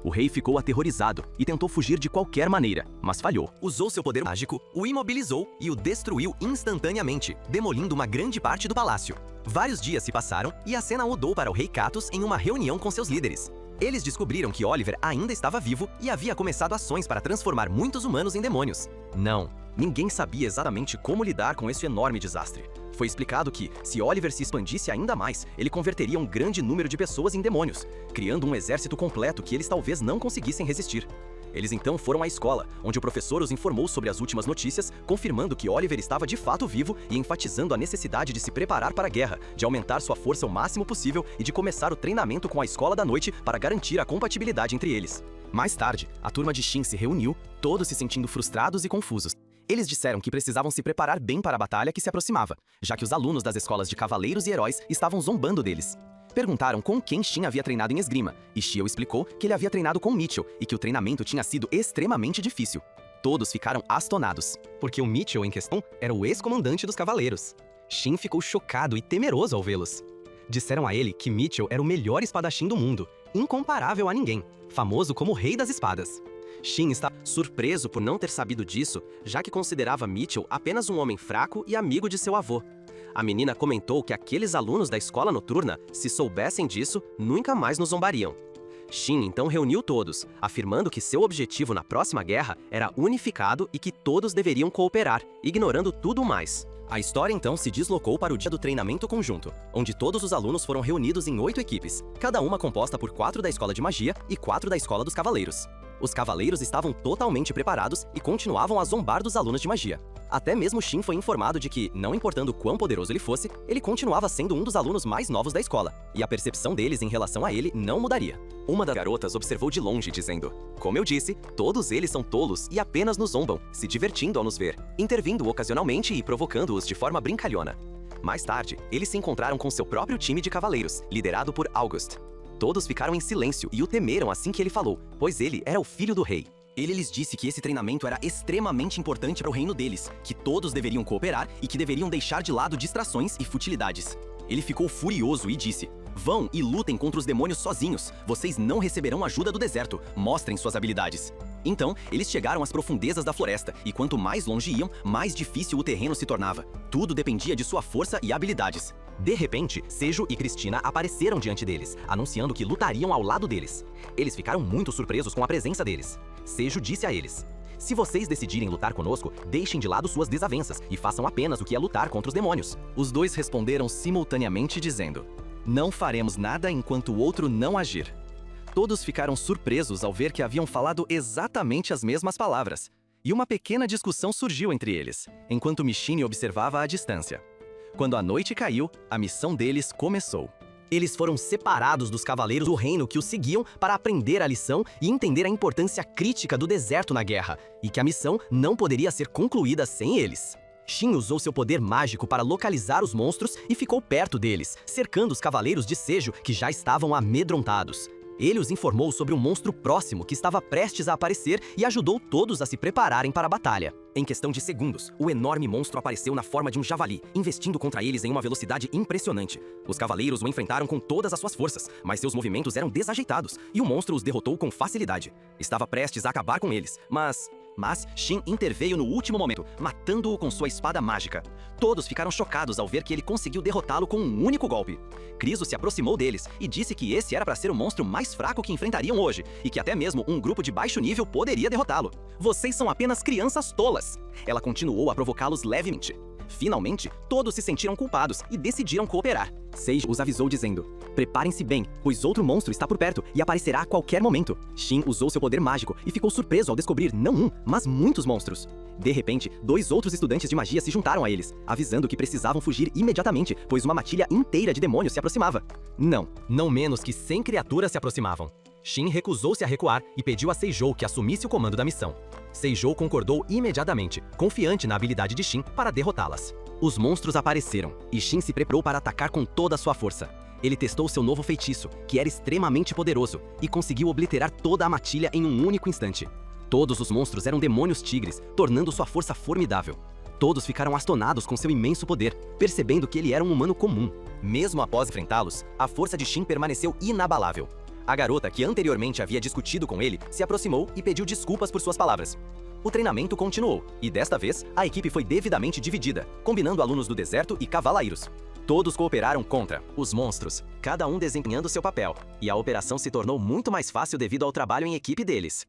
O rei ficou aterrorizado e tentou fugir de qualquer maneira, mas falhou. Usou seu poder mágico, o imobilizou e o destruiu instantaneamente, demolindo uma grande parte do palácio. Vários dias se passaram e a cena mudou para o rei Catus em uma reunião com seus líderes. Eles descobriram que Oliver ainda estava vivo e havia começado ações para transformar muitos humanos em demônios. Não, ninguém sabia exatamente como lidar com esse enorme desastre. Foi explicado que, se Oliver se expandisse ainda mais, ele converteria um grande número de pessoas em demônios, criando um exército completo que eles talvez não conseguissem resistir. Eles então foram à escola, onde o professor os informou sobre as últimas notícias, confirmando que Oliver estava de fato vivo e enfatizando a necessidade de se preparar para a guerra, de aumentar sua força o máximo possível e de começar o treinamento com a escola da noite para garantir a compatibilidade entre eles. Mais tarde, a turma de Xin se reuniu, todos se sentindo frustrados e confusos. Eles disseram que precisavam se preparar bem para a batalha que se aproximava, já que os alunos das escolas de cavaleiros e heróis estavam zombando deles. Perguntaram com quem Xin havia treinado em esgrima, e Xiu explicou que ele havia treinado com Mitchell e que o treinamento tinha sido extremamente difícil. Todos ficaram astonados, porque o Mitchell em questão era o ex-comandante dos cavaleiros. Xin ficou chocado e temeroso ao vê-los. Disseram a ele que Mitchell era o melhor espadachim do mundo, incomparável a ninguém, famoso como o Rei das Espadas. Xin está surpreso por não ter sabido disso, já que considerava Mitchell apenas um homem fraco e amigo de seu avô. A menina comentou que aqueles alunos da escola noturna, se soubessem disso, nunca mais nos zombariam. Xin então reuniu todos, afirmando que seu objetivo na próxima guerra era unificado e que todos deveriam cooperar, ignorando tudo mais. A história então se deslocou para o dia do treinamento conjunto, onde todos os alunos foram reunidos em 8 equipes, cada uma composta por 4 da escola de magia e 4 da escola dos cavaleiros. Os cavaleiros estavam totalmente preparados e continuavam a zombar dos alunos de magia. Até mesmo Xin foi informado de que, não importando quão poderoso ele fosse, ele continuava sendo um dos alunos mais novos da escola, e a percepção deles em relação a ele não mudaria. Uma das garotas observou de longe, dizendo: como eu disse, todos eles são tolos e apenas nos zombam, se divertindo ao nos ver, intervindo ocasionalmente e provocando-os de forma brincalhona. Mais tarde, eles se encontraram com seu próprio time de cavaleiros, liderado por August. Todos ficaram em silêncio e o temeram assim que ele falou, pois ele era o filho do rei. Ele lhes disse que esse treinamento era extremamente importante para o reino deles, que todos deveriam cooperar e que deveriam deixar de lado distrações e futilidades. Ele ficou furioso e disse: vão e lutem contra os demônios sozinhos, vocês não receberão ajuda do deserto, mostrem suas habilidades. Então, eles chegaram às profundezas da floresta, e quanto mais longe iam, mais difícil o terreno se tornava. Tudo dependia de sua força e habilidades. De repente, Seju e Cristina apareceram diante deles, anunciando que lutariam ao lado deles. Eles ficaram muito surpresos com a presença deles. Seju disse a eles: se vocês decidirem lutar conosco, deixem de lado suas desavenças e façam apenas o que é lutar contra os demônios. Os dois responderam simultaneamente dizendo: Não faremos nada enquanto o outro não agir. Todos ficaram surpresos ao ver que haviam falado exatamente as mesmas palavras. E uma pequena discussão surgiu entre eles, enquanto Mishine observava à distância. Quando a noite caiu, a missão deles começou. Eles foram separados dos cavaleiros do reino que os seguiam para aprender a lição e entender a importância crítica do deserto na guerra, e que a missão não poderia ser concluída sem eles. Shin usou seu poder mágico para localizar os monstros e ficou perto deles, cercando os cavaleiros de Sejo que já estavam amedrontados. Ele os informou sobre um monstro próximo que estava prestes a aparecer e ajudou todos a se prepararem para a batalha. Em questão de segundos, o enorme monstro apareceu na forma de um javali, investindo contra eles em uma velocidade impressionante. Os cavaleiros o enfrentaram com todas as suas forças, mas seus movimentos eram desajeitados e o monstro os derrotou com facilidade. Estava prestes a acabar com eles, mas Shin interveio no último momento, matando-o com sua espada mágica. Todos ficaram chocados ao ver que ele conseguiu derrotá-lo com um único golpe. Criso se aproximou deles e disse que esse era para ser o monstro mais fraco que enfrentariam hoje, e que até mesmo um grupo de baixo nível poderia derrotá-lo. Vocês são apenas crianças tolas! Ela continuou a provocá-los levemente. Finalmente, todos se sentiram culpados e decidiram cooperar. Sage os avisou dizendo: "Preparem-se bem, pois outro monstro está por perto e aparecerá a qualquer momento." Shin usou seu poder mágico e ficou surpreso ao descobrir não um, mas muitos monstros. De repente, 2 outros estudantes de magia se juntaram a eles, avisando que precisavam fugir imediatamente, pois uma matilha inteira de demônios se aproximava. Não menos que 100 criaturas se aproximavam. Shin recusou-se a recuar e pediu a Seijou que assumisse o comando da missão. Seijou concordou imediatamente, confiante na habilidade de Shin para derrotá-las. Os monstros apareceram, e Shin se preparou para atacar com toda a sua força. Ele testou seu novo feitiço, que era extremamente poderoso, e conseguiu obliterar toda a matilha em um único instante. Todos os monstros eram demônios tigres, tornando sua força formidável. Todos ficaram astonados com seu imenso poder, percebendo que ele era um humano comum. Mesmo após enfrentá-los, a força de Shin permaneceu inabalável. A garota, que anteriormente havia discutido com ele, se aproximou e pediu desculpas por suas palavras. O treinamento continuou, e desta vez, a equipe foi devidamente dividida, combinando alunos do deserto e cavaleiros. Todos cooperaram contra os monstros, cada um desempenhando seu papel, e a operação se tornou muito mais fácil devido ao trabalho em equipe deles.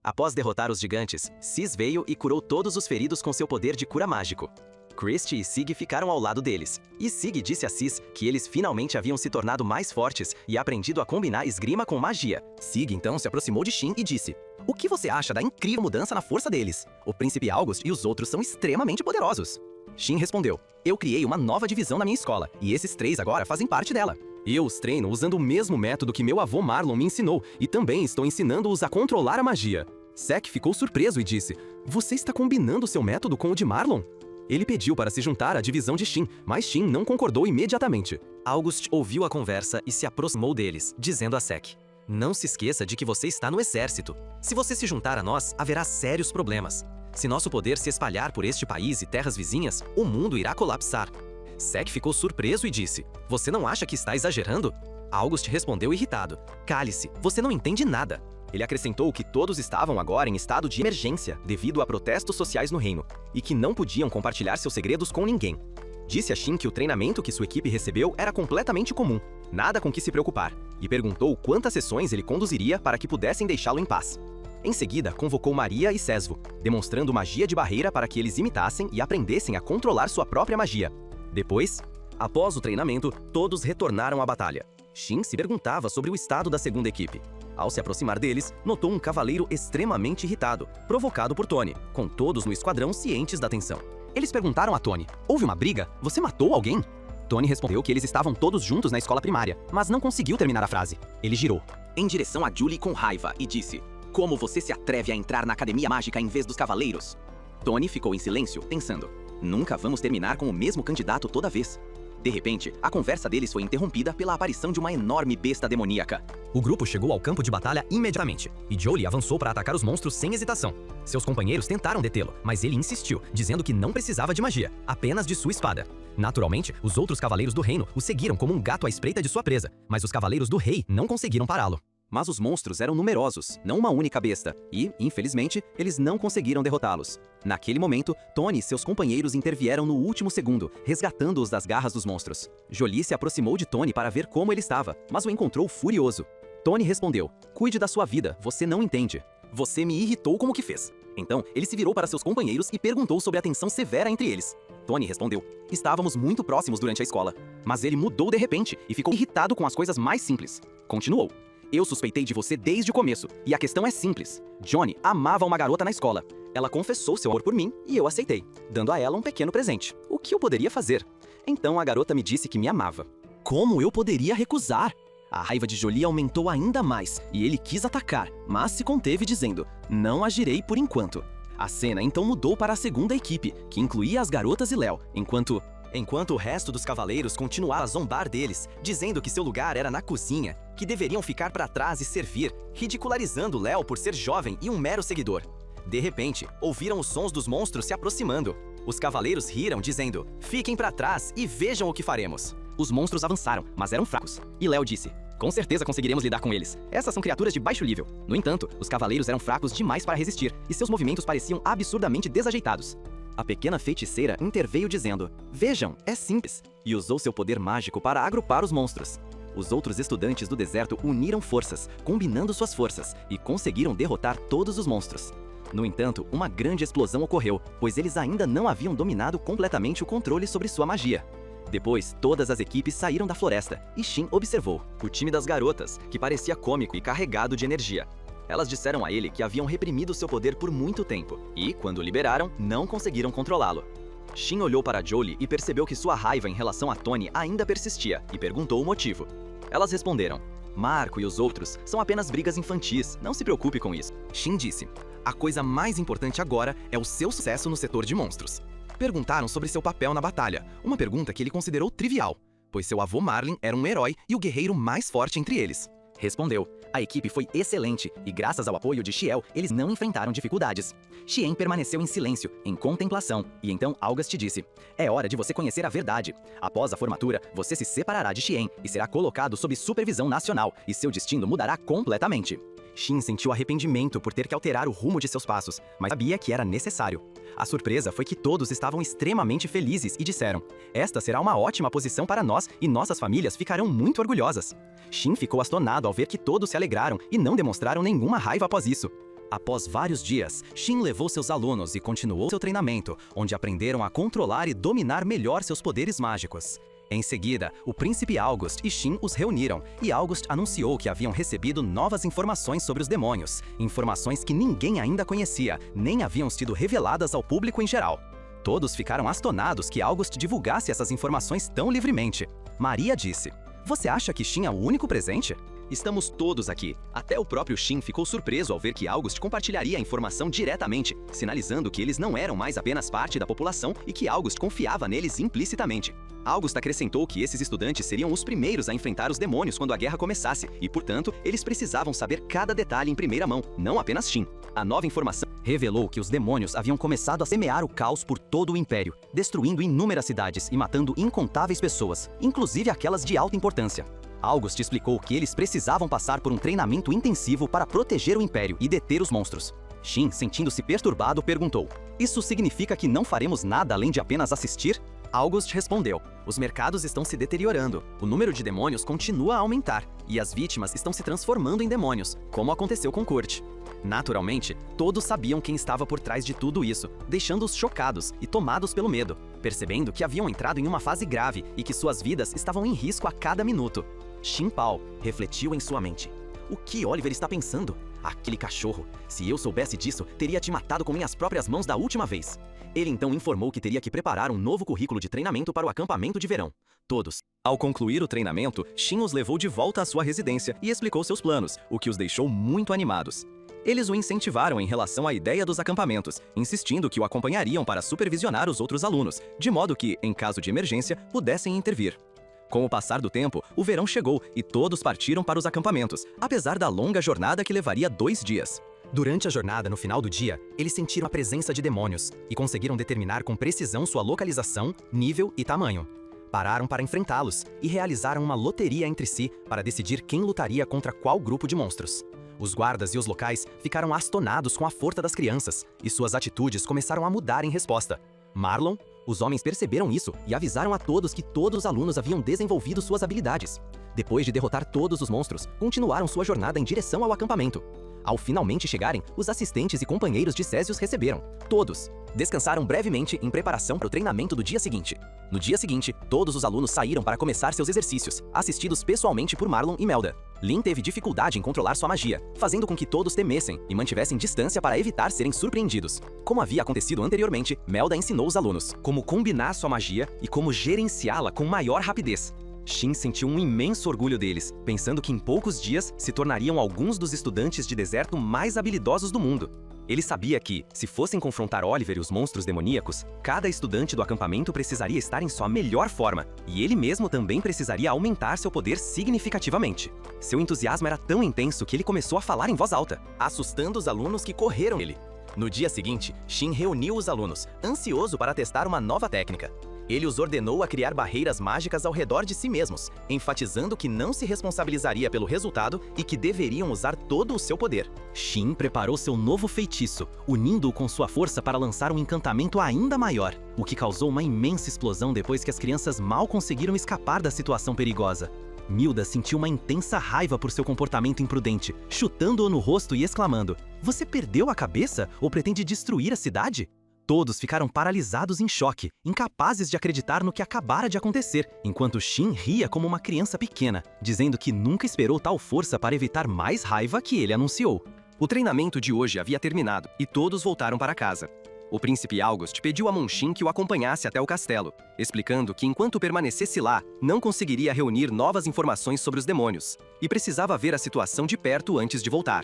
Após derrotar os gigantes, Sis veio e curou todos os feridos com seu poder de cura mágico. Christie e Sig ficaram ao lado deles, e Sig disse a Sis que eles finalmente haviam se tornado mais fortes e aprendido a combinar esgrima com magia. Sig então se aproximou de Shin e disse: "O que você acha da incrível mudança na força deles? O príncipe August e os outros são extremamente poderosos." Shin respondeu: "Eu criei uma nova divisão na minha escola, e esses 3 agora fazem parte dela. Eu os treino usando o mesmo método que meu avô Marlon me ensinou, e também estou ensinando-os a controlar a magia." Sek ficou surpreso e disse: "Você está combinando seu método com o de Marlon?" Ele pediu para se juntar à divisão de Shin, mas Shin não concordou imediatamente. August ouviu a conversa e se aproximou deles, dizendo a Sek: "Não se esqueça de que você está no exército. Se você se juntar a nós, haverá sérios problemas. Se nosso poder se espalhar por este país e terras vizinhas, o mundo irá colapsar." Sek ficou surpreso e disse: "Você não acha que está exagerando?" August respondeu irritado: "Cale-se, você não entende nada." Ele acrescentou que todos estavam agora em estado de emergência devido a protestos sociais no reino, e que não podiam compartilhar seus segredos com ninguém. Disse a Shin que o treinamento que sua equipe recebeu era completamente comum, nada com que se preocupar, e perguntou quantas sessões ele conduziria para que pudessem deixá-lo em paz. Em seguida, convocou Maria e Sesvo, demonstrando magia de barreira para que eles imitassem e aprendessem a controlar sua própria magia. Depois, após o treinamento, todos retornaram à batalha. Shin se perguntava sobre o estado da segunda equipe. Ao se aproximar deles, notou um cavaleiro extremamente irritado, provocado por Tony, com todos no esquadrão cientes da tensão. Eles perguntaram a Tony: "Houve uma briga? Você matou alguém?" Tony respondeu que eles estavam todos juntos na escola primária, mas não conseguiu terminar a frase. Ele girou em direção a Julie com raiva e disse: "Como você se atreve a entrar na academia mágica em vez dos cavaleiros?" Tony ficou em silêncio, pensando: "Nunca vamos terminar com o mesmo candidato toda vez." De repente, a conversa deles foi interrompida pela aparição de uma enorme besta demoníaca. O grupo chegou ao campo de batalha imediatamente, e Jolie avançou para atacar os monstros sem hesitação. Seus companheiros tentaram detê-lo, mas ele insistiu, dizendo que não precisava de magia, apenas de sua espada. Naturalmente, os outros cavaleiros do reino o seguiram como um gato à espreita de sua presa, mas os cavaleiros do rei não conseguiram pará-lo. Mas os monstros eram numerosos, não uma única besta, e, infelizmente, eles não conseguiram derrotá-los. Naquele momento, Tony e seus companheiros intervieram no último segundo, resgatando-os das garras dos monstros. Jolie se aproximou de Tony para ver como ele estava, mas o encontrou furioso. Tony respondeu: "Cuide da sua vida, você não entende. Você me irritou como que fez." Então, ele se virou para seus companheiros e perguntou sobre a tensão severa entre eles. Tony respondeu. Estávamos muito próximos durante a escola, mas ele mudou de repente e ficou irritado com as coisas mais simples. Continuou. Eu suspeitei de você desde o começo, e a questão é simples. Johnny amava uma garota na escola. Ela confessou seu amor por mim e eu aceitei, dando a ela um pequeno presente. O que eu poderia fazer? Então a garota me disse que me amava. Como eu poderia recusar? A raiva de Jolie aumentou ainda mais e ele quis atacar, mas se conteve dizendo: não agirei por enquanto. A cena então mudou para a segunda equipe, que incluía as garotas e Léo, enquanto o resto dos cavaleiros continuava a zombar deles, dizendo que seu lugar era na cozinha, que deveriam ficar para trás e servir, ridicularizando Léo por ser jovem e um mero seguidor. De repente, ouviram os sons dos monstros se aproximando. Os cavaleiros riram, dizendo: fiquem para trás e vejam o que faremos. Os monstros avançaram, mas eram fracos. E Léo disse: com certeza conseguiremos lidar com eles. Essas são criaturas de baixo nível. No entanto, os cavaleiros eram fracos demais para resistir, e seus movimentos pareciam absurdamente desajeitados. A pequena feiticeira interveio dizendo: vejam, é simples, e usou seu poder mágico para agrupar os monstros. Os outros estudantes do deserto uniram forças, combinando suas forças, e conseguiram derrotar todos os monstros. No entanto, uma grande explosão ocorreu, pois eles ainda não haviam dominado completamente o controle sobre sua magia. Depois, todas as equipes saíram da floresta, e Shin observou o time das garotas, que parecia cômico e carregado de energia. Elas disseram a ele que haviam reprimido seu poder por muito tempo, e, quando o liberaram, não conseguiram controlá-lo. Shin olhou para Jolie e percebeu que sua raiva em relação a Tony ainda persistia, e perguntou o motivo. Elas responderam: Marco e os outros são apenas brigas infantis, não se preocupe com isso. Shin disse: a coisa mais importante agora é o seu sucesso no setor de monstros. Perguntaram sobre seu papel na batalha, uma pergunta que ele considerou trivial, pois seu avô Marlin era um herói e o guerreiro mais forte entre eles. Respondeu: a equipe foi excelente e graças ao apoio de Xiel, eles não enfrentaram dificuldades. Xien permaneceu em silêncio, em contemplação, e então August disse: é hora de você conhecer a verdade. Após a formatura, você se separará de Xien e será colocado sob supervisão nacional, e seu destino mudará completamente. Shin sentiu arrependimento por ter que alterar o rumo de seus passos, mas sabia que era necessário. A surpresa foi que todos estavam extremamente felizes e disseram: esta será uma ótima posição para nós e nossas famílias ficarão muito orgulhosas. Shin ficou astonado ao ver que todos se alegraram e não demonstraram nenhuma raiva após isso. Após vários dias, Shin levou seus alunos e continuou seu treinamento, onde aprenderam a controlar e dominar melhor seus poderes mágicos. Em seguida, o príncipe August e Shin os reuniram, e August anunciou que haviam recebido novas informações sobre os demônios, informações que ninguém ainda conhecia, nem haviam sido reveladas ao público em geral. Todos ficaram astonados que August divulgasse essas informações tão livremente. Maria disse: você acha que Shin é o único presente? Estamos todos aqui. Até o próprio Shin ficou surpreso ao ver que August compartilharia a informação diretamente, sinalizando que eles não eram mais apenas parte da população e que August confiava neles implicitamente. August acrescentou que esses estudantes seriam os primeiros a enfrentar os demônios quando a guerra começasse, e, portanto, eles precisavam saber cada detalhe em primeira mão, não apenas Shin. A nova informação revelou que os demônios haviam começado a semear o caos por todo o Império, destruindo inúmeras cidades e matando incontáveis pessoas, inclusive aquelas de alta importância. August explicou que eles precisavam passar por um treinamento intensivo para proteger o Império e deter os monstros. Shin, sentindo-se perturbado, perguntou: isso significa que não faremos nada além de apenas assistir? August respondeu: os mercados estão se deteriorando, o número de demônios continua a aumentar, e as vítimas estão se transformando em demônios, como aconteceu com Kurt. Naturalmente, todos sabiam quem estava por trás de tudo isso, deixando-os chocados e tomados pelo medo, percebendo que haviam entrado em uma fase grave e que suas vidas estavam em risco a cada minuto. Xin Pao refletiu em sua mente: o que Oliver está pensando? Aquele cachorro! Se eu soubesse disso, teria te matado com minhas próprias mãos da última vez. Ele então informou que teria que preparar um novo currículo de treinamento para o acampamento de verão. Todos. Ao concluir o treinamento, Xin os levou de volta à sua residência e explicou seus planos, o que os deixou muito animados. Eles o incentivaram em relação à ideia dos acampamentos, insistindo que o acompanhariam para supervisionar os outros alunos, de modo que, em caso de emergência, pudessem intervir. Com o passar do tempo, o verão chegou e todos partiram para os acampamentos, apesar da longa jornada que levaria 2 dias. Durante a jornada, no final do dia, eles sentiram a presença de demônios e conseguiram determinar com precisão sua localização, nível e tamanho. Pararam para enfrentá-los e realizaram uma loteria entre si para decidir quem lutaria contra qual grupo de monstros. Os guardas e os locais ficaram astonados com a força das crianças, e suas atitudes começaram a mudar em resposta. Marlon, os homens perceberam isso e avisaram a todos que todos os alunos haviam desenvolvido suas habilidades. Depois de derrotar todos os monstros, continuaram sua jornada em direção ao acampamento. Ao finalmente chegarem, os assistentes e companheiros de Césio os receberam. Todos. Descansaram brevemente em preparação para o treinamento do dia seguinte. No dia seguinte, todos os alunos saíram para começar seus exercícios, assistidos pessoalmente por Marlon e Melda. Lynn teve dificuldade em controlar sua magia, fazendo com que todos temessem e mantivessem distância para evitar serem surpreendidos. Como havia acontecido anteriormente, Melda ensinou os alunos como combinar sua magia e como gerenciá-la com maior rapidez. Shin sentiu um imenso orgulho deles, pensando que em poucos dias se tornariam alguns dos estudantes de deserto mais habilidosos do mundo. Ele sabia que, se fossem confrontar Oliver e os monstros demoníacos, cada estudante do acampamento precisaria estar em sua melhor forma, e ele mesmo também precisaria aumentar seu poder significativamente. Seu entusiasmo era tão intenso que ele começou a falar em voz alta, assustando os alunos que correram nele. No dia seguinte, Shin reuniu os alunos, ansioso para testar uma nova técnica. Ele os ordenou a criar barreiras mágicas ao redor de si mesmos, enfatizando que não se responsabilizaria pelo resultado e que deveriam usar todo o seu poder. Shin preparou seu novo feitiço, unindo-o com sua força para lançar um encantamento ainda maior, o que causou uma imensa explosão depois que as crianças mal conseguiram escapar da situação perigosa. Milda sentiu uma intensa raiva por seu comportamento imprudente, chutando-o no rosto e exclamando: "Você perdeu a cabeça ou pretende destruir a cidade?" Todos ficaram paralisados em choque, incapazes de acreditar no que acabara de acontecer, enquanto Shin ria como uma criança pequena, dizendo que nunca esperou tal força para evitar mais raiva que ele anunciou. O treinamento de hoje havia terminado e todos voltaram para casa. O príncipe August pediu a Monshin que o acompanhasse até o castelo, explicando que enquanto permanecesse lá, não conseguiria reunir novas informações sobre os demônios, e precisava ver a situação de perto antes de voltar.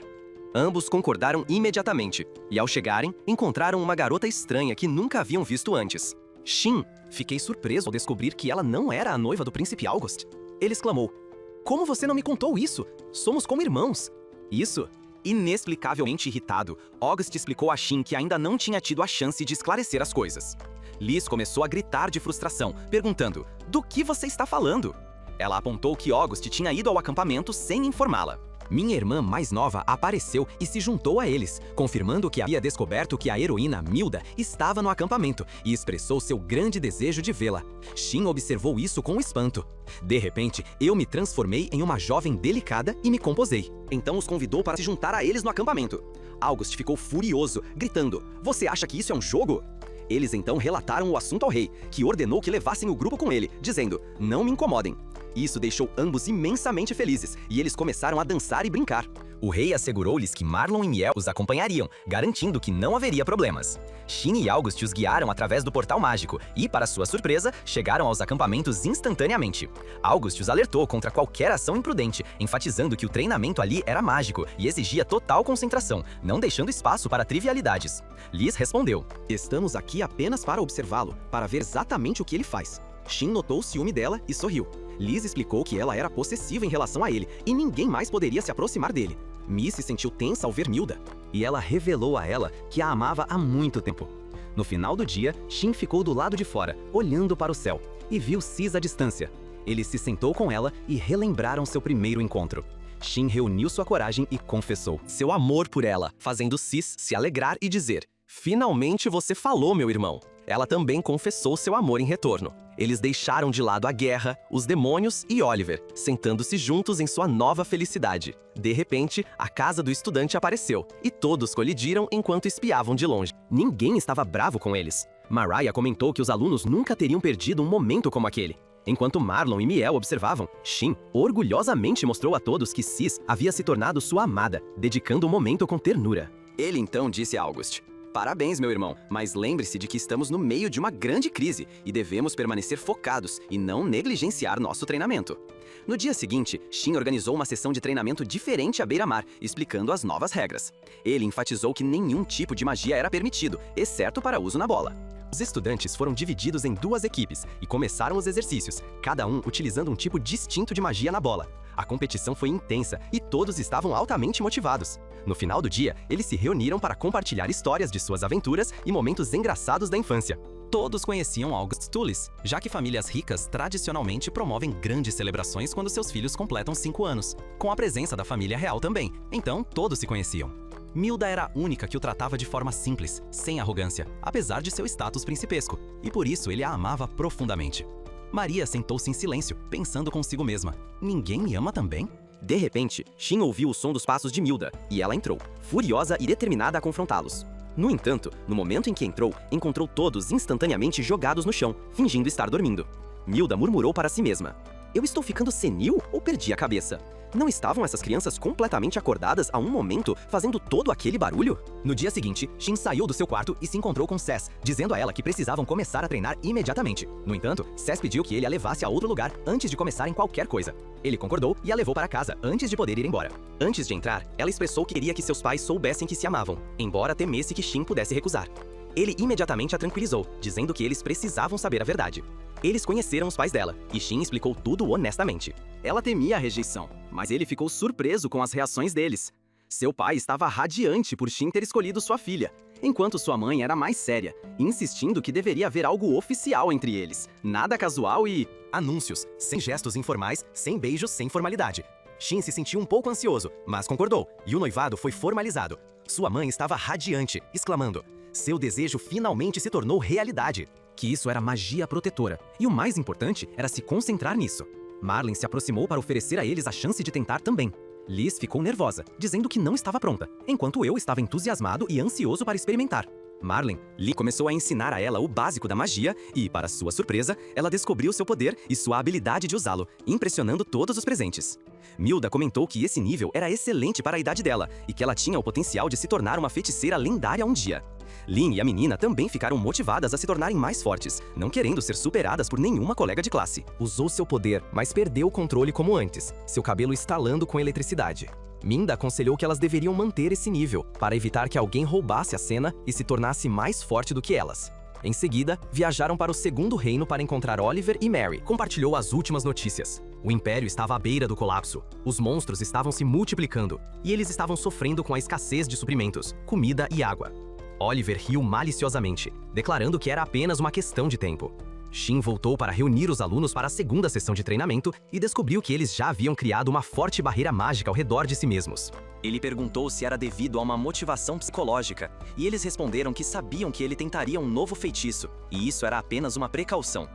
Ambos concordaram imediatamente, e ao chegarem, encontraram uma garota estranha que nunca haviam visto antes. Shin, fiquei surpreso ao descobrir que ela não era a noiva do príncipe August. Ele exclamou: "Como você não me contou isso? Somos como irmãos." Isso? Inexplicavelmente irritado, August explicou a Shin que ainda não tinha tido a chance de esclarecer as coisas. Liz começou a gritar de frustração, perguntando: "Do que você está falando?" Ela apontou que August tinha ido ao acampamento sem informá-la. Minha irmã mais nova apareceu e se juntou a eles, confirmando que havia descoberto que a heroína Milda estava no acampamento e expressou seu grande desejo de vê-la. Shin observou isso com espanto. De repente, eu me transformei em uma jovem delicada e me composei. Então os convidou para se juntar a eles no acampamento. August ficou furioso, gritando: "Você acha que isso é um jogo?" Eles então relataram o assunto ao rei, que ordenou que levassem o grupo com ele, dizendo: "Não me incomodem." Isso deixou ambos imensamente felizes, e eles começaram a dançar e brincar. O rei assegurou-lhes que Marlon e Miel os acompanhariam, garantindo que não haveria problemas. Shin e August os guiaram através do portal mágico e, para sua surpresa, chegaram aos acampamentos instantaneamente. August os alertou contra qualquer ação imprudente, enfatizando que o treinamento ali era mágico e exigia total concentração, não deixando espaço para trivialidades. Liz respondeu: "Estamos aqui apenas para observá-lo, para ver exatamente o que ele faz." Shin notou o ciúme dela e sorriu. Liz explicou que ela era possessiva em relação a ele e ninguém mais poderia se aproximar dele. Miss se sentiu tensa ao ver Milda, e ela revelou a ela que a amava há muito tempo. No final do dia, Shin ficou do lado de fora, olhando para o céu, e viu Sis à distância. Ele se sentou com ela e relembraram seu primeiro encontro. Shin reuniu sua coragem e confessou seu amor por ela, fazendo Sis se alegrar e dizer: "Finalmente você falou, meu irmão." Ela também confessou seu amor em retorno. Eles deixaram de lado a guerra, os demônios e Oliver, sentando-se juntos em sua nova felicidade. De repente, a casa do estudante apareceu, e todos colidiram enquanto espiavam de longe. Ninguém estava bravo com eles. Mariah comentou que os alunos nunca teriam perdido um momento como aquele. Enquanto Marlon e Miel observavam, Shin orgulhosamente mostrou a todos que Sis havia se tornado sua amada, dedicando o momento com ternura. Ele então disse a August: "Parabéns, meu irmão, mas lembre-se de que estamos no meio de uma grande crise e devemos permanecer focados e não negligenciar nosso treinamento." No dia seguinte, Shin organizou uma sessão de treinamento diferente à beira-mar, explicando as novas regras. Ele enfatizou que nenhum tipo de magia era permitido, exceto para uso na bola. Os estudantes foram divididos em duas equipes e começaram os exercícios, cada um utilizando um tipo distinto de magia na bola. A competição foi intensa e todos estavam altamente motivados. No final do dia, eles se reuniram para compartilhar histórias de suas aventuras e momentos engraçados da infância. Todos conheciam August Tullis, já que famílias ricas tradicionalmente promovem grandes celebrações quando seus filhos completam 5 anos, com a presença da família real também, então todos se conheciam. Milda era a única que o tratava de forma simples, sem arrogância, apesar de seu status principesco, e por isso ele a amava profundamente. Maria sentou-se em silêncio, pensando consigo mesma: "Ninguém me ama também?" De repente, Shin ouviu o som dos passos de Milda, e ela entrou, furiosa e determinada a confrontá-los. No entanto, no momento em que entrou, encontrou todos instantaneamente jogados no chão, fingindo estar dormindo. Milda murmurou para si mesma: "Eu estou ficando senil ou perdi a cabeça? Não estavam essas crianças completamente acordadas a um momento, fazendo todo aquele barulho?" No dia seguinte, Shin saiu do seu quarto e se encontrou com Sess, dizendo a ela que precisavam começar a treinar imediatamente. No entanto, Sess pediu que ele a levasse a outro lugar antes de começarem qualquer coisa. Ele concordou e a levou para casa antes de poder ir embora. Antes de entrar, ela expressou que queria que seus pais soubessem que se amavam, embora temesse que Shin pudesse recusar. Ele imediatamente a tranquilizou, dizendo que eles precisavam saber a verdade. Eles conheceram os pais dela, e Shin explicou tudo honestamente. Ela temia a rejeição, mas ele ficou surpreso com as reações deles. Seu pai estava radiante por Shin ter escolhido sua filha, enquanto sua mãe era mais séria, insistindo que deveria haver algo oficial entre eles, nada casual e... anúncios, sem gestos informais, sem beijos, sem formalidade. Shin se sentiu um pouco ansioso, mas concordou, e o noivado foi formalizado. Sua mãe estava radiante, exclamando: seu desejo finalmente se tornou realidade. Que isso era magia protetora, e o mais importante era se concentrar nisso. Marlin se aproximou para oferecer a eles a chance de tentar também. Liz ficou nervosa, dizendo que não estava pronta, enquanto eu estava entusiasmado e ansioso para experimentar. Lee começou a ensinar a ela o básico da magia e, para sua surpresa, ela descobriu seu poder e sua habilidade de usá-lo, impressionando todos os presentes. Milda comentou que esse nível era excelente para a idade dela e que ela tinha o potencial de se tornar uma feiticeira lendária um dia. Lynn e a menina também ficaram motivadas a se tornarem mais fortes, não querendo ser superadas por nenhuma colega de classe. Usou seu poder, mas perdeu o controle como antes, seu cabelo estalando com eletricidade. Minda aconselhou que elas deveriam manter esse nível, para evitar que alguém roubasse a cena e se tornasse mais forte do que elas. Em seguida, viajaram para o Segundo Reino para encontrar Oliver e Mary. Compartilhou as últimas notícias. O Império estava à beira do colapso. Os monstros estavam se multiplicando, e eles estavam sofrendo com a escassez de suprimentos, comida e água. Oliver riu maliciosamente, declarando que era apenas uma questão de tempo. Shin voltou para reunir os alunos para a segunda sessão de treinamento e descobriu que eles já haviam criado uma forte barreira mágica ao redor de si mesmos. Ele perguntou se era devido a uma motivação psicológica, e eles responderam que sabiam que ele tentaria um novo feitiço, e isso era apenas uma precaução.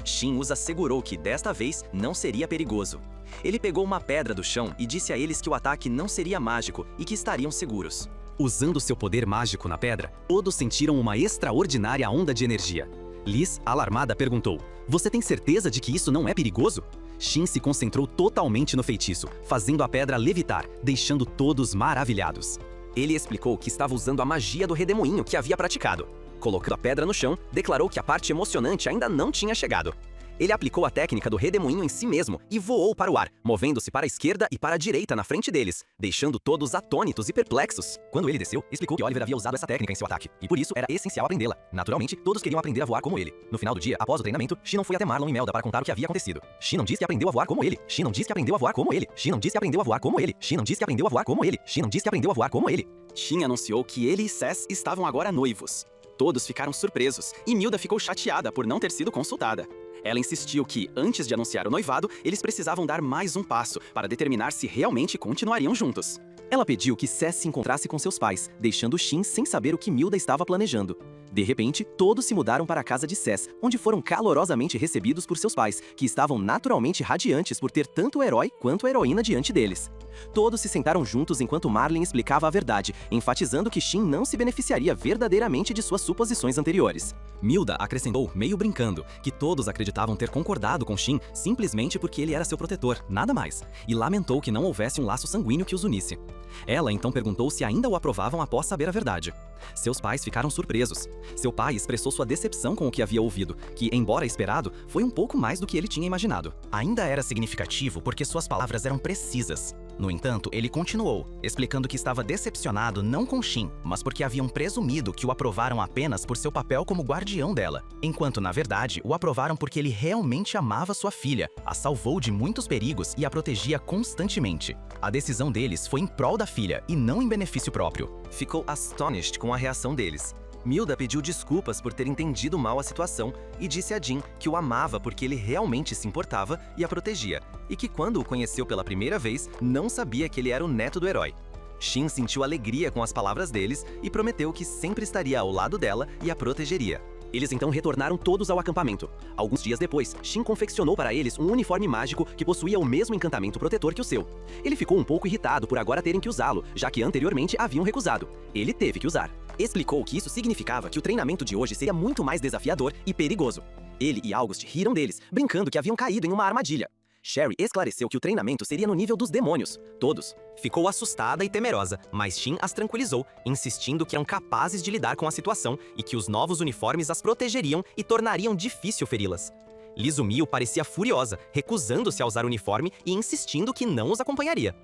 Shin os assegurou que desta vez não seria perigoso. Ele pegou uma pedra do chão e disse a eles que o ataque não seria mágico e que estariam seguros. Usando seu poder mágico na pedra, todos sentiram uma extraordinária onda de energia. Liz, alarmada, perguntou: "Você tem certeza de que isso não é perigoso?" Shin se concentrou totalmente no feitiço, fazendo a pedra levitar, deixando todos maravilhados. Ele explicou que estava usando a magia do redemoinho que havia praticado. Colocando a pedra no chão, declarou que a parte emocionante ainda não tinha chegado. Ele aplicou a técnica do redemoinho em si mesmo e voou para o ar, movendo-se para a esquerda e para a direita na frente deles, deixando todos atônitos e perplexos. Quando ele desceu, explicou que Oliver havia usado essa técnica em seu ataque, e por isso era essencial aprendê-la. Naturalmente, todos queriam aprender a voar como ele. No final do dia, após o treinamento, Shin foi até Marlon e Melda para contar o que havia acontecido. Shin não disse que aprendeu a voar como ele. Shin não disse que aprendeu a voar como ele. Shin não disse que aprendeu a voar como ele. Shin não disse que aprendeu a voar como ele. Shin não disse que aprendeu a voar como ele. Shin anunciou que ele e Sess estavam agora noivos. Todos ficaram surpresos, e Milda ficou chateada por não ter sido consultada. Ela insistiu que, antes de anunciar o noivado, eles precisavam dar mais um passo para determinar se realmente continuariam juntos. Ela pediu que Sess se encontrasse com seus pais, deixando Shin sem saber o que Milda estava planejando. De repente, todos se mudaram para a casa de Sess, onde foram calorosamente recebidos por seus pais, que estavam naturalmente radiantes por ter tanto o herói quanto a heroína diante deles. Todos se sentaram juntos enquanto Marlin explicava a verdade, enfatizando que Shin não se beneficiaria verdadeiramente de suas suposições anteriores. Milda acrescentou, meio brincando, que todos acreditavam ter concordado com Shin simplesmente porque ele era seu protetor, nada mais, e lamentou que não houvesse um laço sanguíneo que os unisse. Ela então perguntou se ainda o aprovavam após saber a verdade. Seus pais ficaram surpresos. Seu pai expressou sua decepção com o que havia ouvido, que, embora esperado, foi um pouco mais do que ele tinha imaginado. Ainda era significativo porque suas palavras eram precisas. No entanto, ele continuou, explicando que estava decepcionado não com Shin, mas porque haviam presumido que o aprovaram apenas por seu papel como guardião dela, enquanto, na verdade, o aprovaram porque ele realmente amava sua filha, a salvou de muitos perigos e a protegia constantemente. A decisão deles foi em prol da filha e não em benefício próprio. Ficou astonished com a reação deles. Milda pediu desculpas por ter entendido mal a situação e disse a Jin que o amava porque ele realmente se importava e a protegia, e que quando o conheceu pela primeira vez, não sabia que ele era o neto do herói. Shin sentiu alegria com as palavras deles e prometeu que sempre estaria ao lado dela e a protegeria. Eles então retornaram todos ao acampamento. Alguns dias depois, Shin confeccionou para eles um uniforme mágico que possuía o mesmo encantamento protetor que o seu. Ele ficou um pouco irritado por agora terem que usá-lo, já que anteriormente haviam recusado. Ele teve que usar. Explicou que isso significava que o treinamento de hoje seria muito mais desafiador e perigoso. Ele e August riram deles, brincando que haviam caído em uma armadilha. Sherry esclareceu que o treinamento seria no nível dos demônios, todos. Ficou assustada e temerosa, mas Shin as tranquilizou, insistindo que eram capazes de lidar com a situação e que os novos uniformes as protegeriam e tornariam difícil feri-las. Lizumio parecia furiosa, recusando-se a usar o uniforme e insistindo que não os acompanharia.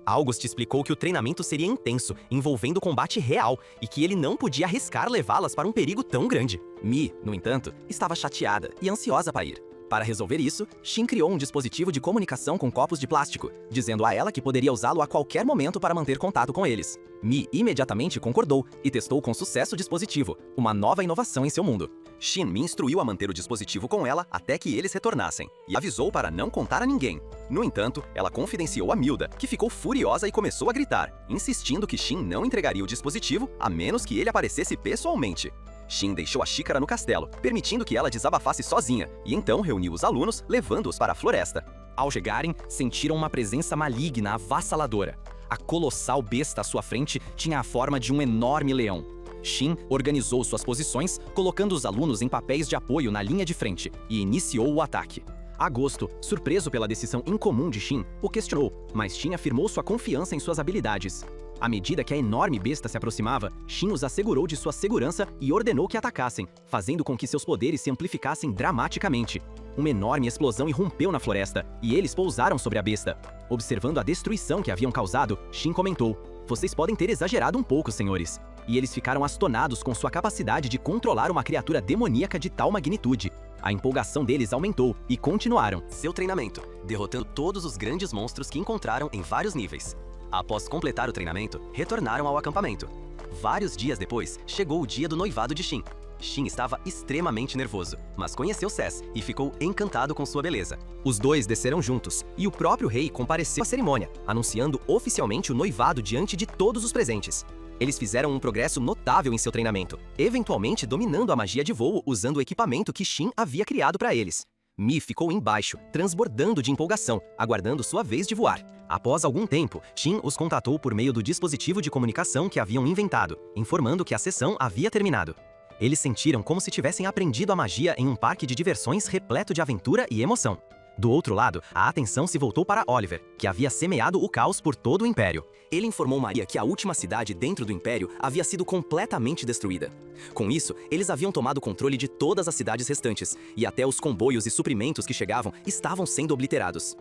August explicou que o treinamento seria intenso, envolvendo combate real, e que ele não podia arriscar levá-las para um perigo tão grande. Mi, no entanto, estava chateada e ansiosa para ir. Para resolver isso, Shin criou um dispositivo de comunicação com copos de plástico, dizendo a ela que poderia usá-lo a qualquer momento para manter contato com eles. Mi imediatamente concordou e testou com sucesso o dispositivo, uma nova inovação em seu mundo. Shin me instruiu a manter o dispositivo com ela até que eles retornassem, e avisou para não contar a ninguém. No entanto, ela confidenciou a Milda, que ficou furiosa e começou a gritar, insistindo que Shin não entregaria o dispositivo a menos que ele aparecesse pessoalmente. Shin deixou a xícara no castelo, permitindo que ela desabafasse sozinha, e então reuniu os alunos, levando-os para a floresta. Ao chegarem, sentiram uma presença maligna avassaladora. A colossal besta à sua frente tinha a forma de um enorme leão. Shin organizou suas posições, colocando os alunos em papéis de apoio na linha de frente, e iniciou o ataque. Agosto, surpreso pela decisão incomum de Shin, o questionou, mas Shin afirmou sua confiança em suas habilidades. À medida que a enorme besta se aproximava, Shin os assegurou de sua segurança e ordenou que atacassem, fazendo com que seus poderes se amplificassem dramaticamente. Uma enorme explosão irrompeu na floresta, e eles pousaram sobre a besta. Observando a destruição que haviam causado, Shin comentou: "Vocês podem ter exagerado um pouco, senhores." E eles ficaram astonados com sua capacidade de controlar uma criatura demoníaca de tal magnitude. A empolgação deles aumentou e continuaram seu treinamento, derrotando todos os grandes monstros que encontraram em vários níveis. Após completar o treinamento, retornaram ao acampamento. Vários dias depois, chegou o dia do noivado de Shin. Shin estava extremamente nervoso, mas conheceu Sess e ficou encantado com sua beleza. Os dois desceram juntos, e o próprio rei compareceu à cerimônia, anunciando oficialmente o noivado diante de todos os presentes. Eles fizeram um progresso notável em seu treinamento, eventualmente dominando a magia de voo usando o equipamento que Shin havia criado para eles. Mi ficou embaixo, transbordando de empolgação, aguardando sua vez de voar. Após algum tempo, Shin os contatou por meio do dispositivo de comunicação que haviam inventado, informando que a sessão havia terminado. Eles sentiram como se tivessem aprendido a magia em um parque de diversões repleto de aventura e emoção. Do outro lado, a atenção se voltou para Oliver, que havia semeado o caos por todo o Império. Ele informou Maria que a última cidade dentro do Império havia sido completamente destruída. Com isso, eles haviam tomado controle de todas as cidades restantes, e até os comboios e suprimentos que chegavam estavam sendo obliterados.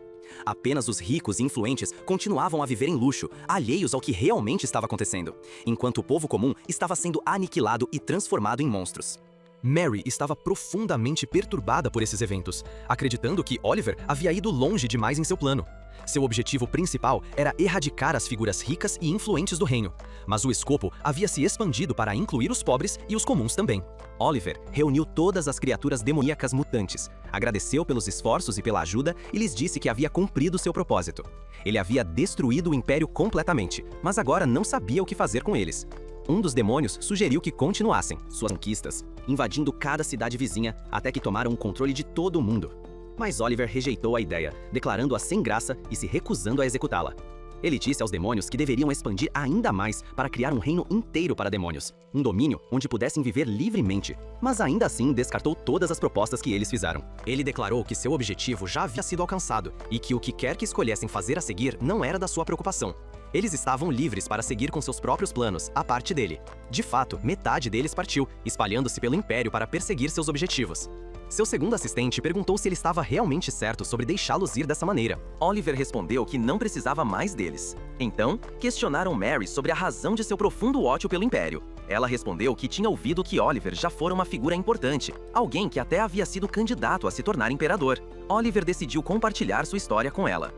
Apenas os ricos e influentes continuavam a viver em luxo, alheios ao que realmente estava acontecendo, enquanto o povo comum estava sendo aniquilado e transformado em monstros. Mary estava profundamente perturbada por esses eventos, acreditando que Oliver havia ido longe demais em seu plano. Seu objetivo principal era erradicar as figuras ricas e influentes do reino, mas o escopo havia se expandido para incluir os pobres e os comuns também. Oliver reuniu todas as criaturas demoníacas mutantes, agradeceu pelos esforços e pela ajuda e lhes disse que havia cumprido seu propósito. Ele havia destruído o Império completamente, mas agora não sabia o que fazer com eles. Um dos demônios sugeriu que continuassem suas conquistas, invadindo cada cidade vizinha até que tomaram o controle de todo o mundo. Mas Oliver rejeitou a ideia, declarando-a sem graça e se recusando a executá-la. Ele disse aos demônios que deveriam expandir ainda mais para criar um reino inteiro para demônios, um domínio onde pudessem viver livremente, mas ainda assim descartou todas as propostas que eles fizeram. Ele declarou que seu objetivo já havia sido alcançado e que o que quer que escolhessem fazer a seguir não era da sua preocupação. Eles estavam livres para seguir com seus próprios planos, a parte dele. De fato, metade deles partiu, espalhando-se pelo Império para perseguir seus objetivos. Seu segundo assistente perguntou se ele estava realmente certo sobre deixá-los ir dessa maneira. Oliver respondeu que não precisava mais deles. Então, questionaram Mary sobre a razão de seu profundo ódio pelo Império. Ela respondeu que tinha ouvido que Oliver já fora uma figura importante, alguém que até havia sido candidato a se tornar imperador. Oliver decidiu compartilhar sua história com ela.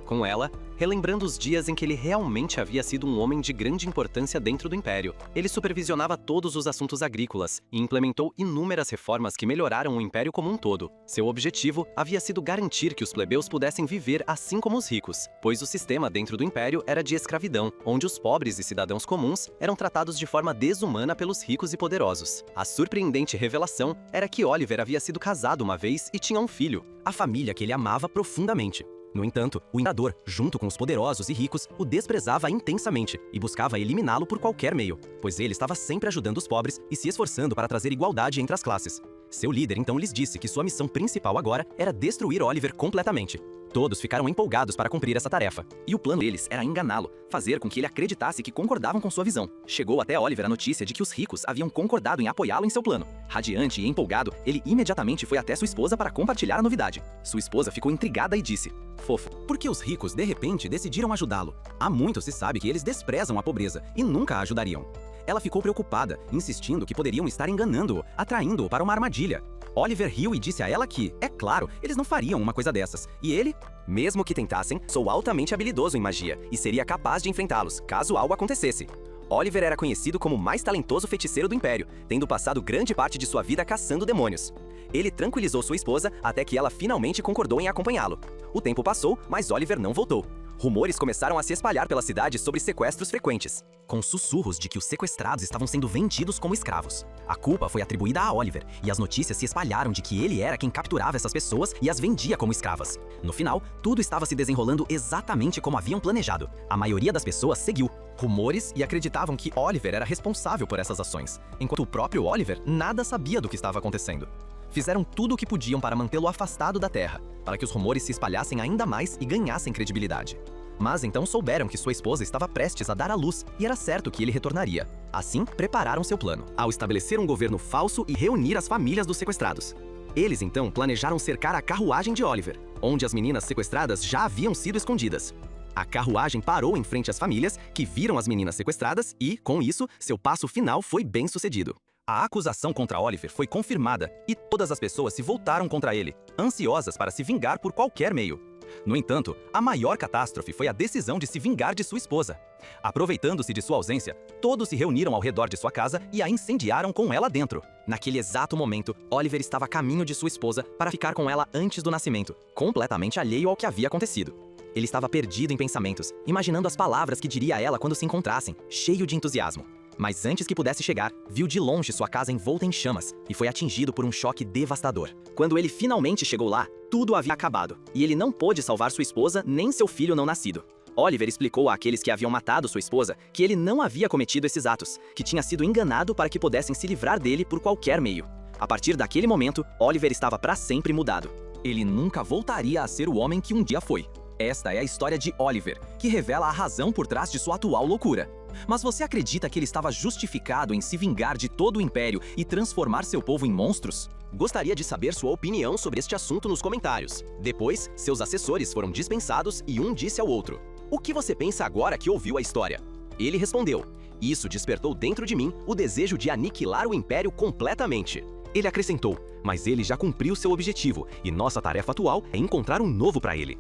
Relembrando os dias em que ele realmente havia sido um homem de grande importância dentro do Império. Ele supervisionava todos os assuntos agrícolas e implementou inúmeras reformas que melhoraram o Império como um todo. Seu objetivo havia sido garantir que os plebeus pudessem viver assim como os ricos, pois o sistema dentro do Império era de escravidão, onde os pobres e cidadãos comuns eram tratados de forma desumana pelos ricos e poderosos. A surpreendente revelação era que Oliver havia sido casado uma vez e tinha um filho, a família que ele amava profundamente. No entanto, o imperador, junto com os poderosos e ricos, o desprezava intensamente e buscava eliminá-lo por qualquer meio, pois ele estava sempre ajudando os pobres e se esforçando para trazer igualdade entre as classes. Seu líder então lhes disse que sua missão principal agora era destruir Oliver completamente. Todos ficaram empolgados para cumprir essa tarefa, e o plano deles era enganá-lo, fazer com que ele acreditasse que concordavam com sua visão. Chegou até Oliver a notícia de que os ricos haviam concordado em apoiá-lo em seu plano. Radiante e empolgado, ele imediatamente foi até sua esposa para compartilhar a novidade. Sua esposa ficou intrigada e disse: "Fofo, por que os ricos de repente decidiram ajudá-lo? Há muito se sabe que eles desprezam a pobreza e nunca a ajudariam." Ela ficou preocupada, insistindo que poderiam estar enganando-o, atraindo-o para uma armadilha. Oliver riu e disse a ela que, é claro, eles não fariam uma coisa dessas. E ele, mesmo que tentassem, sou altamente habilidoso em magia e seria capaz de enfrentá-los, caso algo acontecesse. Oliver era conhecido como o mais talentoso feiticeiro do Império, tendo passado grande parte de sua vida caçando demônios. Ele tranquilizou sua esposa até que ela finalmente concordou em acompanhá-lo. O tempo passou, mas Oliver não voltou. Rumores começaram a se espalhar pela cidade sobre sequestros frequentes, com sussurros de que os sequestrados estavam sendo vendidos como escravos. A culpa foi atribuída a Oliver, e as notícias se espalharam de que ele era quem capturava essas pessoas e as vendia como escravas. No final, tudo estava se desenrolando exatamente como haviam planejado. A maioria das pessoas seguiu rumores e acreditavam que Oliver era responsável por essas ações, enquanto o próprio Oliver nada sabia do que estava acontecendo. Fizeram tudo o que podiam para mantê-lo afastado da Terra, para que os rumores se espalhassem ainda mais e ganhassem credibilidade. Mas então souberam que sua esposa estava prestes a dar à luz e era certo que ele retornaria. Assim, prepararam seu plano, ao estabelecer um governo falso e reunir as famílias dos sequestrados. Eles então planejaram cercar a carruagem de Oliver, onde as meninas sequestradas já haviam sido escondidas. A carruagem parou em frente às famílias, que viram as meninas sequestradas e, com isso, seu passo final foi bem sucedido. A acusação contra Oliver foi confirmada e todas as pessoas se voltaram contra ele, ansiosas para se vingar por qualquer meio. No entanto, a maior catástrofe foi a decisão de se vingar de sua esposa. Aproveitando-se de sua ausência, todos se reuniram ao redor de sua casa e a incendiaram com ela dentro. Naquele exato momento, Oliver estava a caminho de sua esposa para ficar com ela antes do nascimento, completamente alheio ao que havia acontecido. Ele estava perdido em pensamentos, imaginando as palavras que diria a ela quando se encontrassem, cheio de entusiasmo. Mas antes que pudesse chegar, viu de longe sua casa envolta em chamas e foi atingido por um choque devastador. Quando ele finalmente chegou lá, tudo havia acabado, e ele não pôde salvar sua esposa nem seu filho não nascido. Oliver explicou àqueles que haviam matado sua esposa que ele não havia cometido esses atos, que tinha sido enganado para que pudessem se livrar dele por qualquer meio. A partir daquele momento, Oliver estava para sempre mudado. Ele nunca voltaria a ser o homem que um dia foi. Esta é a história de Oliver, que revela a razão por trás de sua atual loucura. Mas você acredita que ele estava justificado em se vingar de todo o Império e transformar seu povo em monstros? Gostaria de saber sua opinião sobre este assunto nos comentários. Depois, seus assessores foram dispensados e um disse ao outro: "O que você pensa agora que ouviu a história?" Ele respondeu: "Isso despertou dentro de mim o desejo de aniquilar o Império completamente." Ele acrescentou: "Mas ele já cumpriu seu objetivo e nossa tarefa atual é encontrar um novo para ele."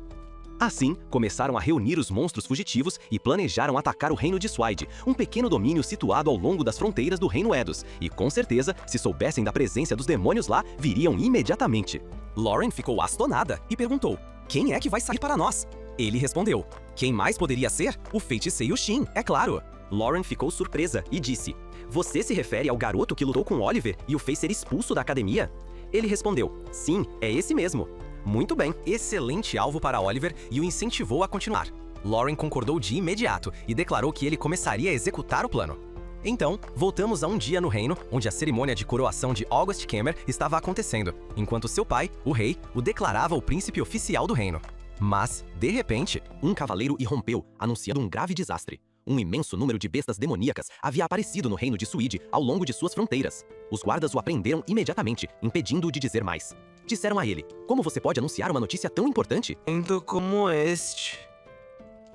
Assim, começaram a reunir os monstros fugitivos e planejaram atacar o reino de Swide, um pequeno domínio situado ao longo das fronteiras do reino Edos, e com certeza, se soubessem da presença dos demônios lá, viriam imediatamente. Lauren ficou astonada e perguntou: "Quem é que vai sair para nós?" Ele respondeu: "Quem mais poderia ser? O feiticeiro Shin, é claro." Lauren ficou surpresa e disse: "Você se refere ao garoto que lutou com Oliver e o fez ser expulso da academia?" Ele respondeu: "Sim, é esse mesmo." Muito bem, excelente alvo para Oliver e o incentivou a continuar. Lauren concordou de imediato e declarou que ele começaria a executar o plano. Então, voltamos a um dia no reino, onde a cerimônia de coroação de August Kemmer estava acontecendo, enquanto seu pai, o rei, o declarava o príncipe oficial do reino. Mas, de repente, um cavaleiro irrompeu, anunciando um grave desastre. Um imenso número de bestas demoníacas havia aparecido no reino de Swide ao longo de suas fronteiras. Os guardas o apreenderam imediatamente, impedindo-o de dizer mais. Disseram a ele: "Como você pode anunciar uma notícia tão importante?" Momento como este.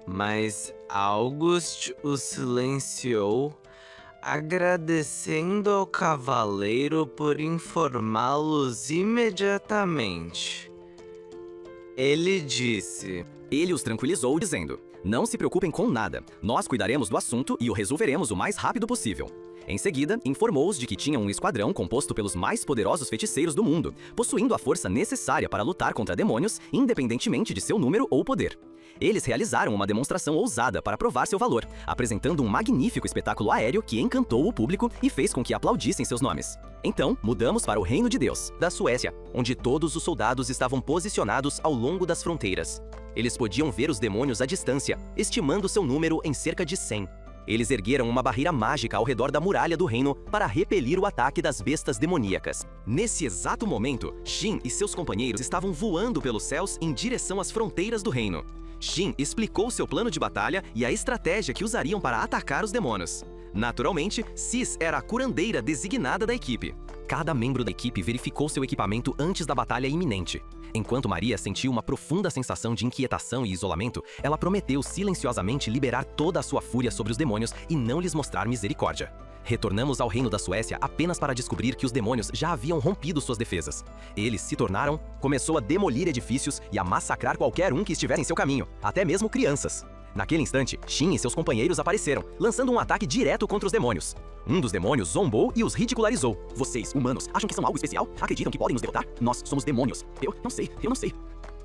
Mas August o silenciou, agradecendo ao cavaleiro por informá-los imediatamente. Ele disse. Ele os tranquilizou, dizendo: "Não se preocupem com nada. Nós cuidaremos do assunto e o resolveremos o mais rápido possível." Em seguida, informou-os de que tinha um esquadrão composto pelos mais poderosos feiticeiros do mundo, possuindo a força necessária para lutar contra demônios, independentemente de seu número ou poder. Eles realizaram uma demonstração ousada para provar seu valor, apresentando um magnífico espetáculo aéreo que encantou o público e fez com que aplaudissem seus nomes. Então, mudamos para o Reino de Deus. Da Suécia, onde todos os soldados estavam posicionados ao longo das fronteiras. Eles podiam ver os demônios à distância, estimando seu número em cerca de 100. Eles ergueram uma barreira mágica ao redor da muralha do reino para repelir o ataque das bestas demoníacas. Nesse exato momento, Shin e seus companheiros estavam voando pelos céus em direção às fronteiras do reino. Shin explicou seu plano de batalha e a estratégia que usariam para atacar os demônios. Naturalmente, Sis era a curandeira designada da equipe. Cada membro da equipe verificou seu equipamento antes da batalha iminente. Enquanto Maria sentiu uma profunda sensação de inquietação e isolamento, ela prometeu silenciosamente liberar toda a sua fúria sobre os demônios e não lhes mostrar misericórdia. Retornamos ao reino da Suécia apenas para descobrir que os demônios já haviam rompido suas defesas. Eles se tornaram, começou a demolir edifícios e a massacrar qualquer um que estivesse em seu caminho, até mesmo crianças. Naquele instante, Shin e seus companheiros apareceram, lançando um ataque direto contra os demônios. Um dos demônios zombou e os ridicularizou. "Vocês, humanos, acham que são algo especial? Acreditam que podem nos derrotar? Nós somos demônios. Eu não sei.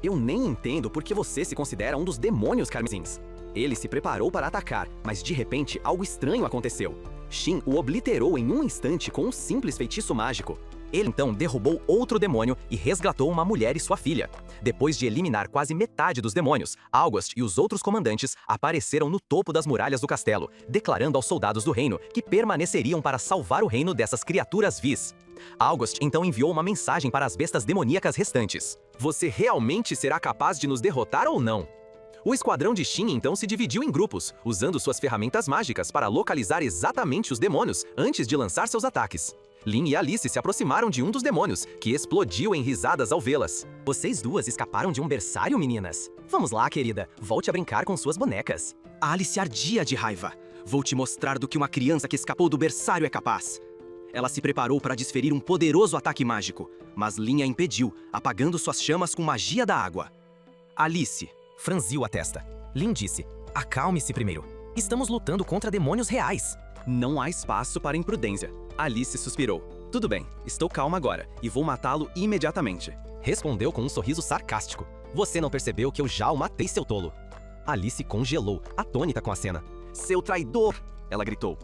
Eu nem entendo por que você se considera um dos demônios carmesins." Ele se preparou para atacar, mas de repente algo estranho aconteceu. Shin o obliterou em um instante com um simples feitiço mágico. Ele então derrubou outro demônio e resgatou uma mulher e sua filha. Depois de eliminar quase metade dos demônios, August e os outros comandantes apareceram no topo das muralhas do castelo, declarando aos soldados do reino que permaneceriam para salvar o reino dessas criaturas vis. August então enviou uma mensagem para as bestas demoníacas restantes: "Você realmente será capaz de nos derrotar ou não?" O esquadrão de Shin então se dividiu em grupos, usando suas ferramentas mágicas para localizar exatamente os demônios antes de lançar seus ataques. Lin e Alice se aproximaram de um dos demônios, que explodiu em risadas ao vê-las. "Vocês duas escaparam de um berçário, meninas? Vamos lá, querida, volte a brincar com suas bonecas." A Alice ardia de raiva. "Vou te mostrar do que uma criança que escapou do berçário é capaz." Ela se preparou para desferir um poderoso ataque mágico, mas Lin a impediu, apagando suas chamas com magia da água. Alice franziu a testa. Lin disse: "Acalme-se primeiro. Estamos lutando contra demônios reais." "Não há espaço para imprudência." Alice suspirou. "Tudo bem, estou calma agora e vou matá-lo imediatamente." Respondeu com um sorriso sarcástico. "Você não percebeu que eu já o matei, seu tolo?" Alice congelou, atônita com a cena. "Seu traidor!" ela gritou.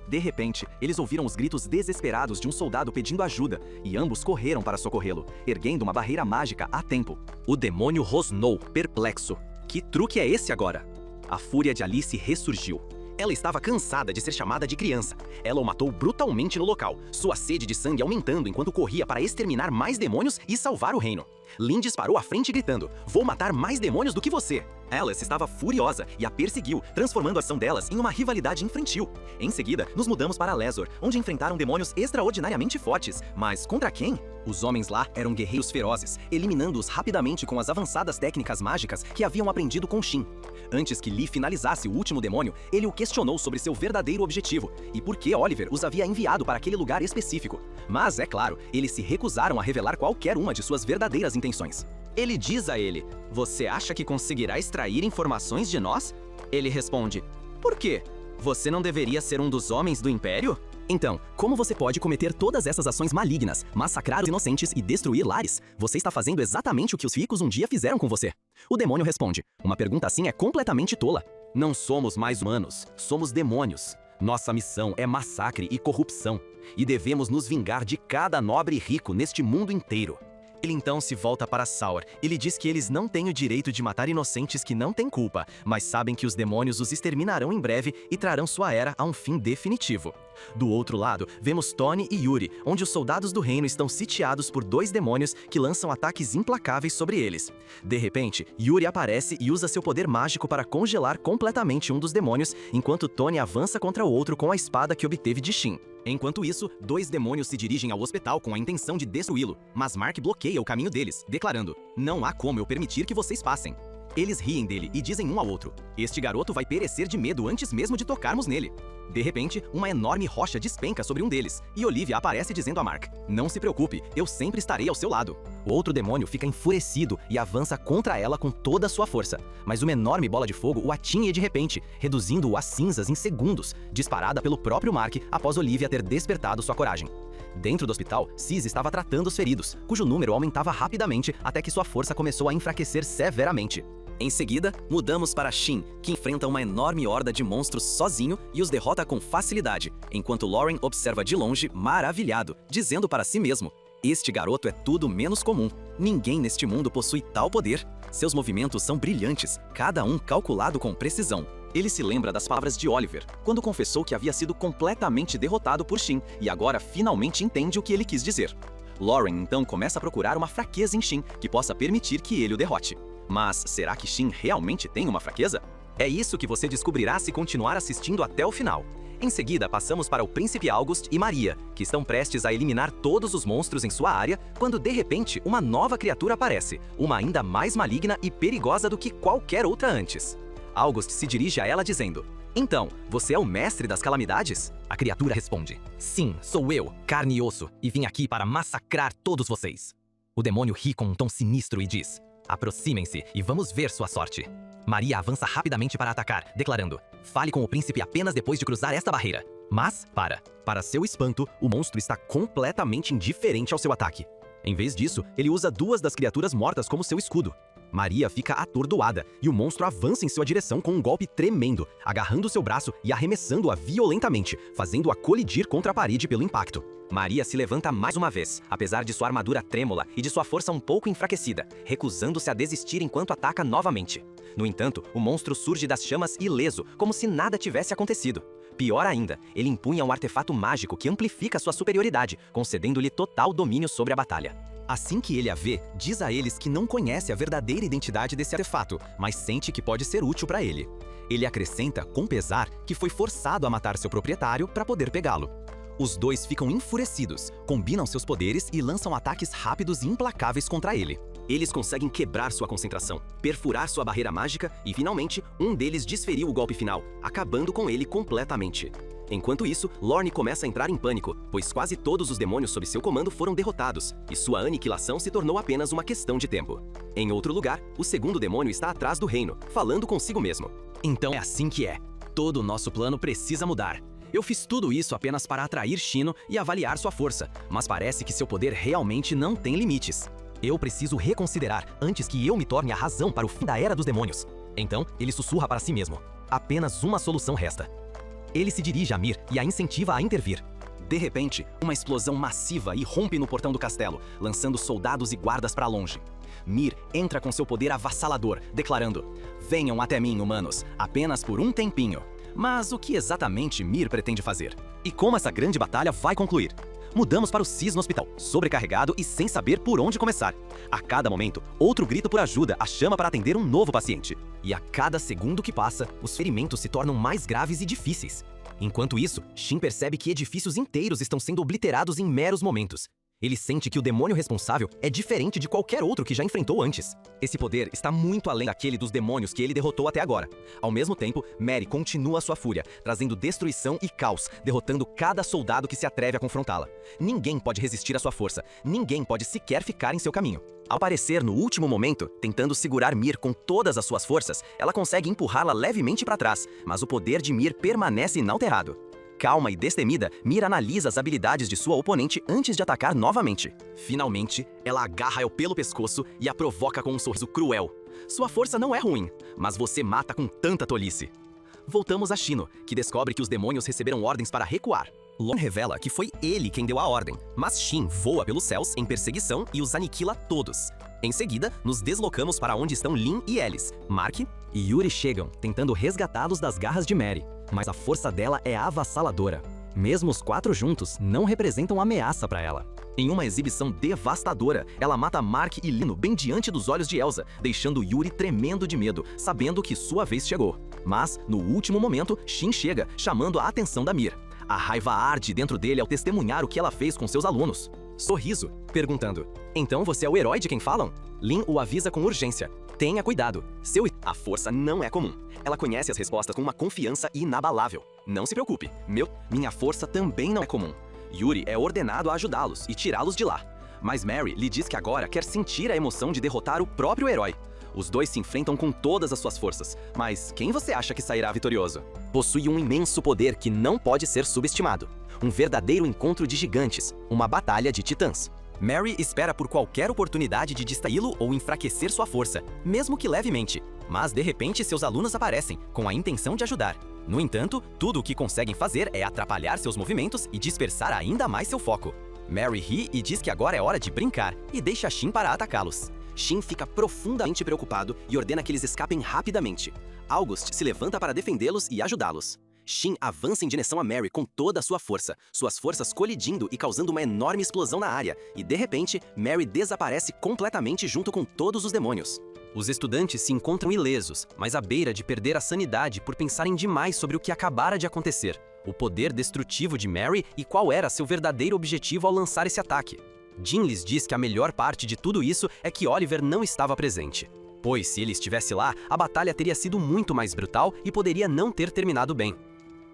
De repente, eles ouviram os gritos desesperados de um soldado pedindo ajuda, e ambos correram para socorrê-lo, erguendo uma barreira mágica a tempo. O demônio rosnou, perplexo. Que truque é esse agora? A fúria de Alice ressurgiu. Ela estava cansada de ser chamada de criança. Ela o matou brutalmente no local, sua sede de sangue aumentando enquanto corria para exterminar mais demônios e salvar o reino. Lin disparou à frente gritando: "Vou matar mais demônios do que você!" Alice estava furiosa e a perseguiu, transformando a ação delas em uma rivalidade infantil. Em seguida, nos mudamos para Lesor, onde enfrentaram demônios extraordinariamente fortes. Mas contra quem? Os homens lá eram guerreiros ferozes, eliminando-os rapidamente com as avançadas técnicas mágicas que haviam aprendido com Shin. Antes que Lee finalizasse o último demônio, ele o questionou sobre seu verdadeiro objetivo e por que Oliver os havia enviado para aquele lugar específico. Mas, é claro, eles se recusaram a revelar qualquer uma de suas verdadeiras intenções. Ele diz a ele: "Você acha que conseguirá extrair informações de nós?" Ele responde: "Por quê? Você não deveria ser um dos homens do Império?" Então, como você pode cometer todas essas ações malignas, massacrar os inocentes e destruir lares? Você está fazendo exatamente o que os ricos um dia fizeram com você. O demônio responde: "Uma pergunta assim é completamente tola. Não somos mais humanos, somos demônios. Nossa missão é massacre e corrupção, e devemos nos vingar de cada nobre e rico neste mundo inteiro." Ele então se volta para Saur e lhe diz que eles não têm o direito de matar inocentes que não têm culpa, mas sabem que os demônios os exterminarão em breve e trarão sua era a um fim definitivo. Do outro lado, vemos Tony e Yuri, onde os soldados do reino estão sitiados por dois demônios que lançam ataques implacáveis sobre eles. De repente, Yuri aparece e usa seu poder mágico para congelar completamente um dos demônios, enquanto Tony avança contra o outro com a espada que obteve de Shin. Enquanto isso, dois demônios se dirigem ao hospital com a intenção de destruí-lo, mas Mark bloqueia o caminho deles, declarando: "Não há como eu permitir que vocês passem." Eles riem dele e dizem um ao outro: "Este garoto vai perecer de medo antes mesmo de tocarmos nele." De repente, uma enorme rocha despenca sobre um deles, e Olivia aparece dizendo a Mark: "Não se preocupe, eu sempre estarei ao seu lado." O outro demônio fica enfurecido e avança contra ela com toda a sua força, mas uma enorme bola de fogo o atinge de repente, reduzindo-o a cinzas em segundos, disparada pelo próprio Mark após Olivia ter despertado sua coragem. Dentro do hospital, Cis estava tratando os feridos, cujo número aumentava rapidamente até que sua força começou a enfraquecer severamente. Em seguida, mudamos para Shin, que enfrenta uma enorme horda de monstros sozinho e os derrota com facilidade, enquanto Lauren observa de longe, maravilhado, dizendo para si mesmo: "Este garoto é tudo menos comum. Ninguém neste mundo possui tal poder. Seus movimentos são brilhantes, cada um calculado com precisão." Ele se lembra das palavras de Oliver, quando confessou que havia sido completamente derrotado por Shin, e agora finalmente entende o que ele quis dizer. Lauren então começa a procurar uma fraqueza em Shin que possa permitir que ele o derrote. Mas será que Shin realmente tem uma fraqueza? É isso que você descobrirá se continuar assistindo até o final. Em seguida, passamos para o Príncipe August e Maria, que estão prestes a eliminar todos os monstros em sua área, quando de repente uma nova criatura aparece, uma ainda mais maligna e perigosa do que qualquer outra antes. August se dirige a ela dizendo: "Então, você é o mestre das calamidades?" A criatura responde: "Sim, sou eu, carne e osso, e vim aqui para massacrar todos vocês." O demônio ri com um tom sinistro e diz: "Aproximem-se e vamos ver sua sorte." Maria avança rapidamente para atacar, declarando: "Fale com o príncipe apenas depois de cruzar esta barreira." Mas, para seu espanto, o monstro está completamente indiferente ao seu ataque. Em vez disso, ele usa duas das criaturas mortas como seu escudo. Maria fica atordoada e o monstro avança em sua direção com um golpe tremendo, agarrando seu braço e arremessando-a violentamente, fazendo-a colidir contra a parede pelo impacto. Maria se levanta mais uma vez, apesar de sua armadura trêmula e de sua força um pouco enfraquecida, recusando-se a desistir enquanto ataca novamente. No entanto, o monstro surge das chamas ileso, como se nada tivesse acontecido. Pior ainda, ele empunha um artefato mágico que amplifica sua superioridade, concedendo-lhe total domínio sobre a batalha. Assim que ele a vê, diz a eles que não conhece a verdadeira identidade desse artefato, mas sente que pode ser útil para ele. Ele acrescenta, com pesar, que foi forçado a matar seu proprietário para poder pegá-lo. Os dois ficam enfurecidos, combinam seus poderes e lançam ataques rápidos e implacáveis contra ele. Eles conseguem quebrar sua concentração, perfurar sua barreira mágica e, finalmente, um deles desferiu o golpe final, acabando com ele completamente. Enquanto isso, Lorne começa a entrar em pânico, pois quase todos os demônios sob seu comando foram derrotados, e sua aniquilação se tornou apenas uma questão de tempo. Em outro lugar, o segundo demônio está atrás do reino, falando consigo mesmo. "Então é assim que é. Todo o nosso plano precisa mudar. Eu fiz tudo isso apenas para atrair Shino e avaliar sua força, mas parece que seu poder realmente não tem limites. Eu preciso reconsiderar antes que eu me torne a razão para o fim da Era dos Demônios." Então, ele sussurra para si mesmo. Apenas uma solução resta. Ele se dirige a Mir e a incentiva a intervir. De repente, uma explosão massiva irrompe no portão do castelo, lançando soldados e guardas para longe. Mir entra com seu poder avassalador, declarando: "Venham até mim, humanos, apenas por um tempinho." Mas o que exatamente Mir pretende fazer? E como essa grande batalha vai concluir? Mudamos para o Cis no hospital, sobrecarregado e sem saber por onde começar. A cada momento, outro grito por ajuda a chama para atender um novo paciente. E a cada segundo que passa, os ferimentos se tornam mais graves e difíceis. Enquanto isso, Shin percebe que edifícios inteiros estão sendo obliterados em meros momentos. Ele sente que o demônio responsável é diferente de qualquer outro que já enfrentou antes. Esse poder está muito além daquele dos demônios que ele derrotou até agora. Ao mesmo tempo, Mary continua sua fúria, trazendo destruição e caos, derrotando cada soldado que se atreve a confrontá-la. Ninguém pode resistir à sua força, ninguém pode sequer ficar em seu caminho. Ao aparecer no último momento, tentando segurar Mir com todas as suas forças, ela consegue empurrá-la levemente para trás, mas o poder de Mir permanece inalterado. Calma e destemida, Mir analisa as habilidades de sua oponente antes de atacar novamente. Finalmente, ela agarra-o pelo pescoço e a provoca com um sorriso cruel. Sua força não é ruim, mas você mata com tanta tolice. Voltamos a Shino, que descobre que os demônios receberam ordens para recuar. Lorne revela que foi ele quem deu a ordem, mas Shin voa pelos céus em perseguição e os aniquila todos. Em seguida, nos deslocamos para onde estão Lin e Alice. Mark e Yuri chegam, tentando resgatá-los das garras de Mary, mas a força dela é avassaladora. Mesmo os quatro juntos não representam ameaça para ela. Em uma exibição devastadora, ela mata Mark e Lino bem diante dos olhos de Elsa, deixando Yuri tremendo de medo, sabendo que sua vez chegou. Mas, no último momento, Shin chega, chamando a atenção da Mir. A raiva arde dentro dele ao testemunhar o que ela fez com seus alunos. Sorriso, perguntando: "Então você é o herói de quem falam?" Lin o avisa com urgência: Tenha cuidado. A força não é comum. Ela conhece as respostas com uma confiança inabalável. Não se preocupe. Minha força também não é comum. Yuri é ordenado a ajudá-los e tirá-los de lá. Mas Mary lhe diz que agora quer sentir a emoção de derrotar o próprio herói. Os dois se enfrentam com todas as suas forças, mas quem você acha que sairá vitorioso? Possui um imenso poder que não pode ser subestimado. Um verdadeiro encontro de gigantes, uma batalha de titãs. Mary espera por qualquer oportunidade de distraí-lo ou enfraquecer sua força, mesmo que levemente. Mas de repente seus alunos aparecem, com a intenção de ajudar. No entanto, tudo o que conseguem fazer é atrapalhar seus movimentos e dispersar ainda mais seu foco. Mary ri e diz que agora é hora de brincar, e deixa Shin para atacá-los. Shin fica profundamente preocupado e ordena que eles escapem rapidamente. August se levanta para defendê-los e ajudá-los. Shin avança em direção a Mary com toda a sua força, suas forças colidindo e causando uma enorme explosão na área, e de repente, Mary desaparece completamente junto com todos os demônios. Os estudantes se encontram ilesos, mas à beira de perder a sanidade por pensarem demais sobre o que acabara de acontecer, o poder destrutivo de Mary e qual era seu verdadeiro objetivo ao lançar esse ataque. Jin lhes diz que a melhor parte de tudo isso é que Oliver não estava presente, pois se ele estivesse lá, a batalha teria sido muito mais brutal e poderia não ter terminado bem.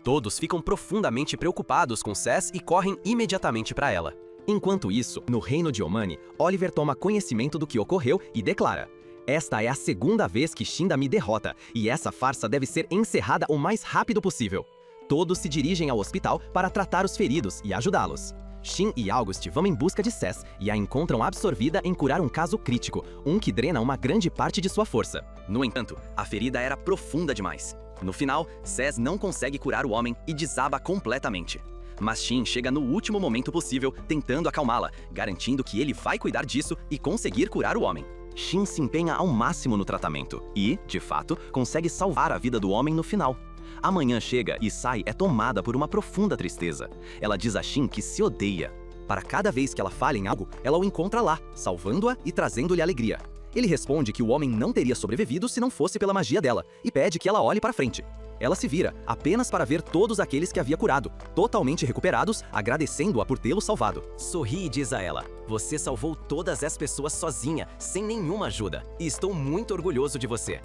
Todos ficam profundamente preocupados com Sess e correm imediatamente para ela. Enquanto isso, no reino de Omani, Oliver toma conhecimento do que ocorreu e declara: "Esta é a segunda vez que Shinda me derrota, e essa farsa deve ser encerrada o mais rápido possível." Todos se dirigem ao hospital para tratar os feridos e ajudá-los. Shin e August vão em busca de Sess e a encontram absorvida em curar um caso crítico, um que drena uma grande parte de sua força. No entanto, a ferida era profunda demais. No final, Sess não consegue curar o homem e desaba completamente. Mas Shin chega no último momento possível, tentando acalmá-la, garantindo que ele vai cuidar disso e conseguir curar o homem. Shin se empenha ao máximo no tratamento e, de fato, consegue salvar a vida do homem no final. A manhã chega e Sai é tomada por uma profunda tristeza. Ela diz a Shin que se odeia. Para cada vez que ela falha em algo, ela o encontra lá, salvando-a e trazendo-lhe alegria. Ele responde que o homem não teria sobrevivido se não fosse pela magia dela, e pede que ela olhe para frente. Ela se vira, apenas para ver todos aqueles que havia curado, totalmente recuperados, agradecendo-a por tê-lo salvado. Sorri e diz a ela: "Você salvou todas as pessoas sozinha, sem nenhuma ajuda, e estou muito orgulhoso de você."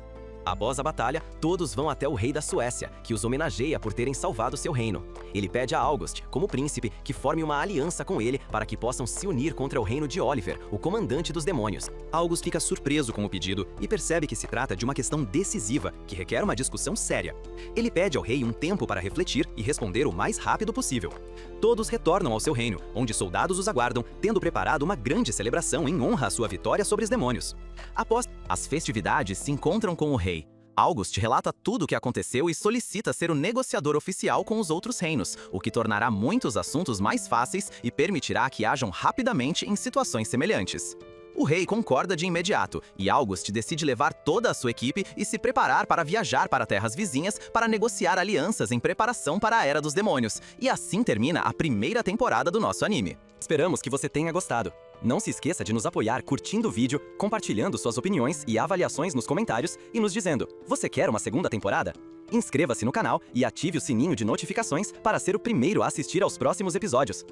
Após a batalha, todos vão até o rei da Suécia, que os homenageia por terem salvado seu reino. Ele pede a August, como príncipe, que forme uma aliança com ele para que possam se unir contra o reino de Oliver, o comandante dos demônios. August fica surpreso com o pedido e percebe que se trata de uma questão decisiva, que requer uma discussão séria. Ele pede ao rei um tempo para refletir e responder o mais rápido possível. Todos retornam ao seu reino, onde soldados os aguardam, tendo preparado uma grande celebração em honra à sua vitória sobre os demônios. Após as festividades, se encontram com o rei. August relata tudo o que aconteceu e solicita ser o negociador oficial com os outros reinos, o que tornará muitos assuntos mais fáceis e permitirá que hajam rapidamente em situações semelhantes. O rei concorda de imediato, e August decide levar toda a sua equipe e se preparar para viajar para terras vizinhas para negociar alianças em preparação para a Era dos Demônios, e assim termina a primeira temporada do nosso anime. Esperamos que você tenha gostado. Não se esqueça de nos apoiar curtindo o vídeo, compartilhando suas opiniões e avaliações nos comentários e nos dizendo: você quer uma segunda temporada? Inscreva-se no canal e ative o sininho de notificações para ser o primeiro a assistir aos próximos episódios.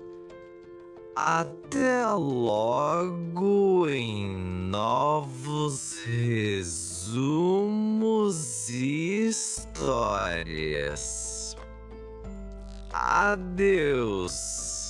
Até logo em novos resumos e histórias. Adeus.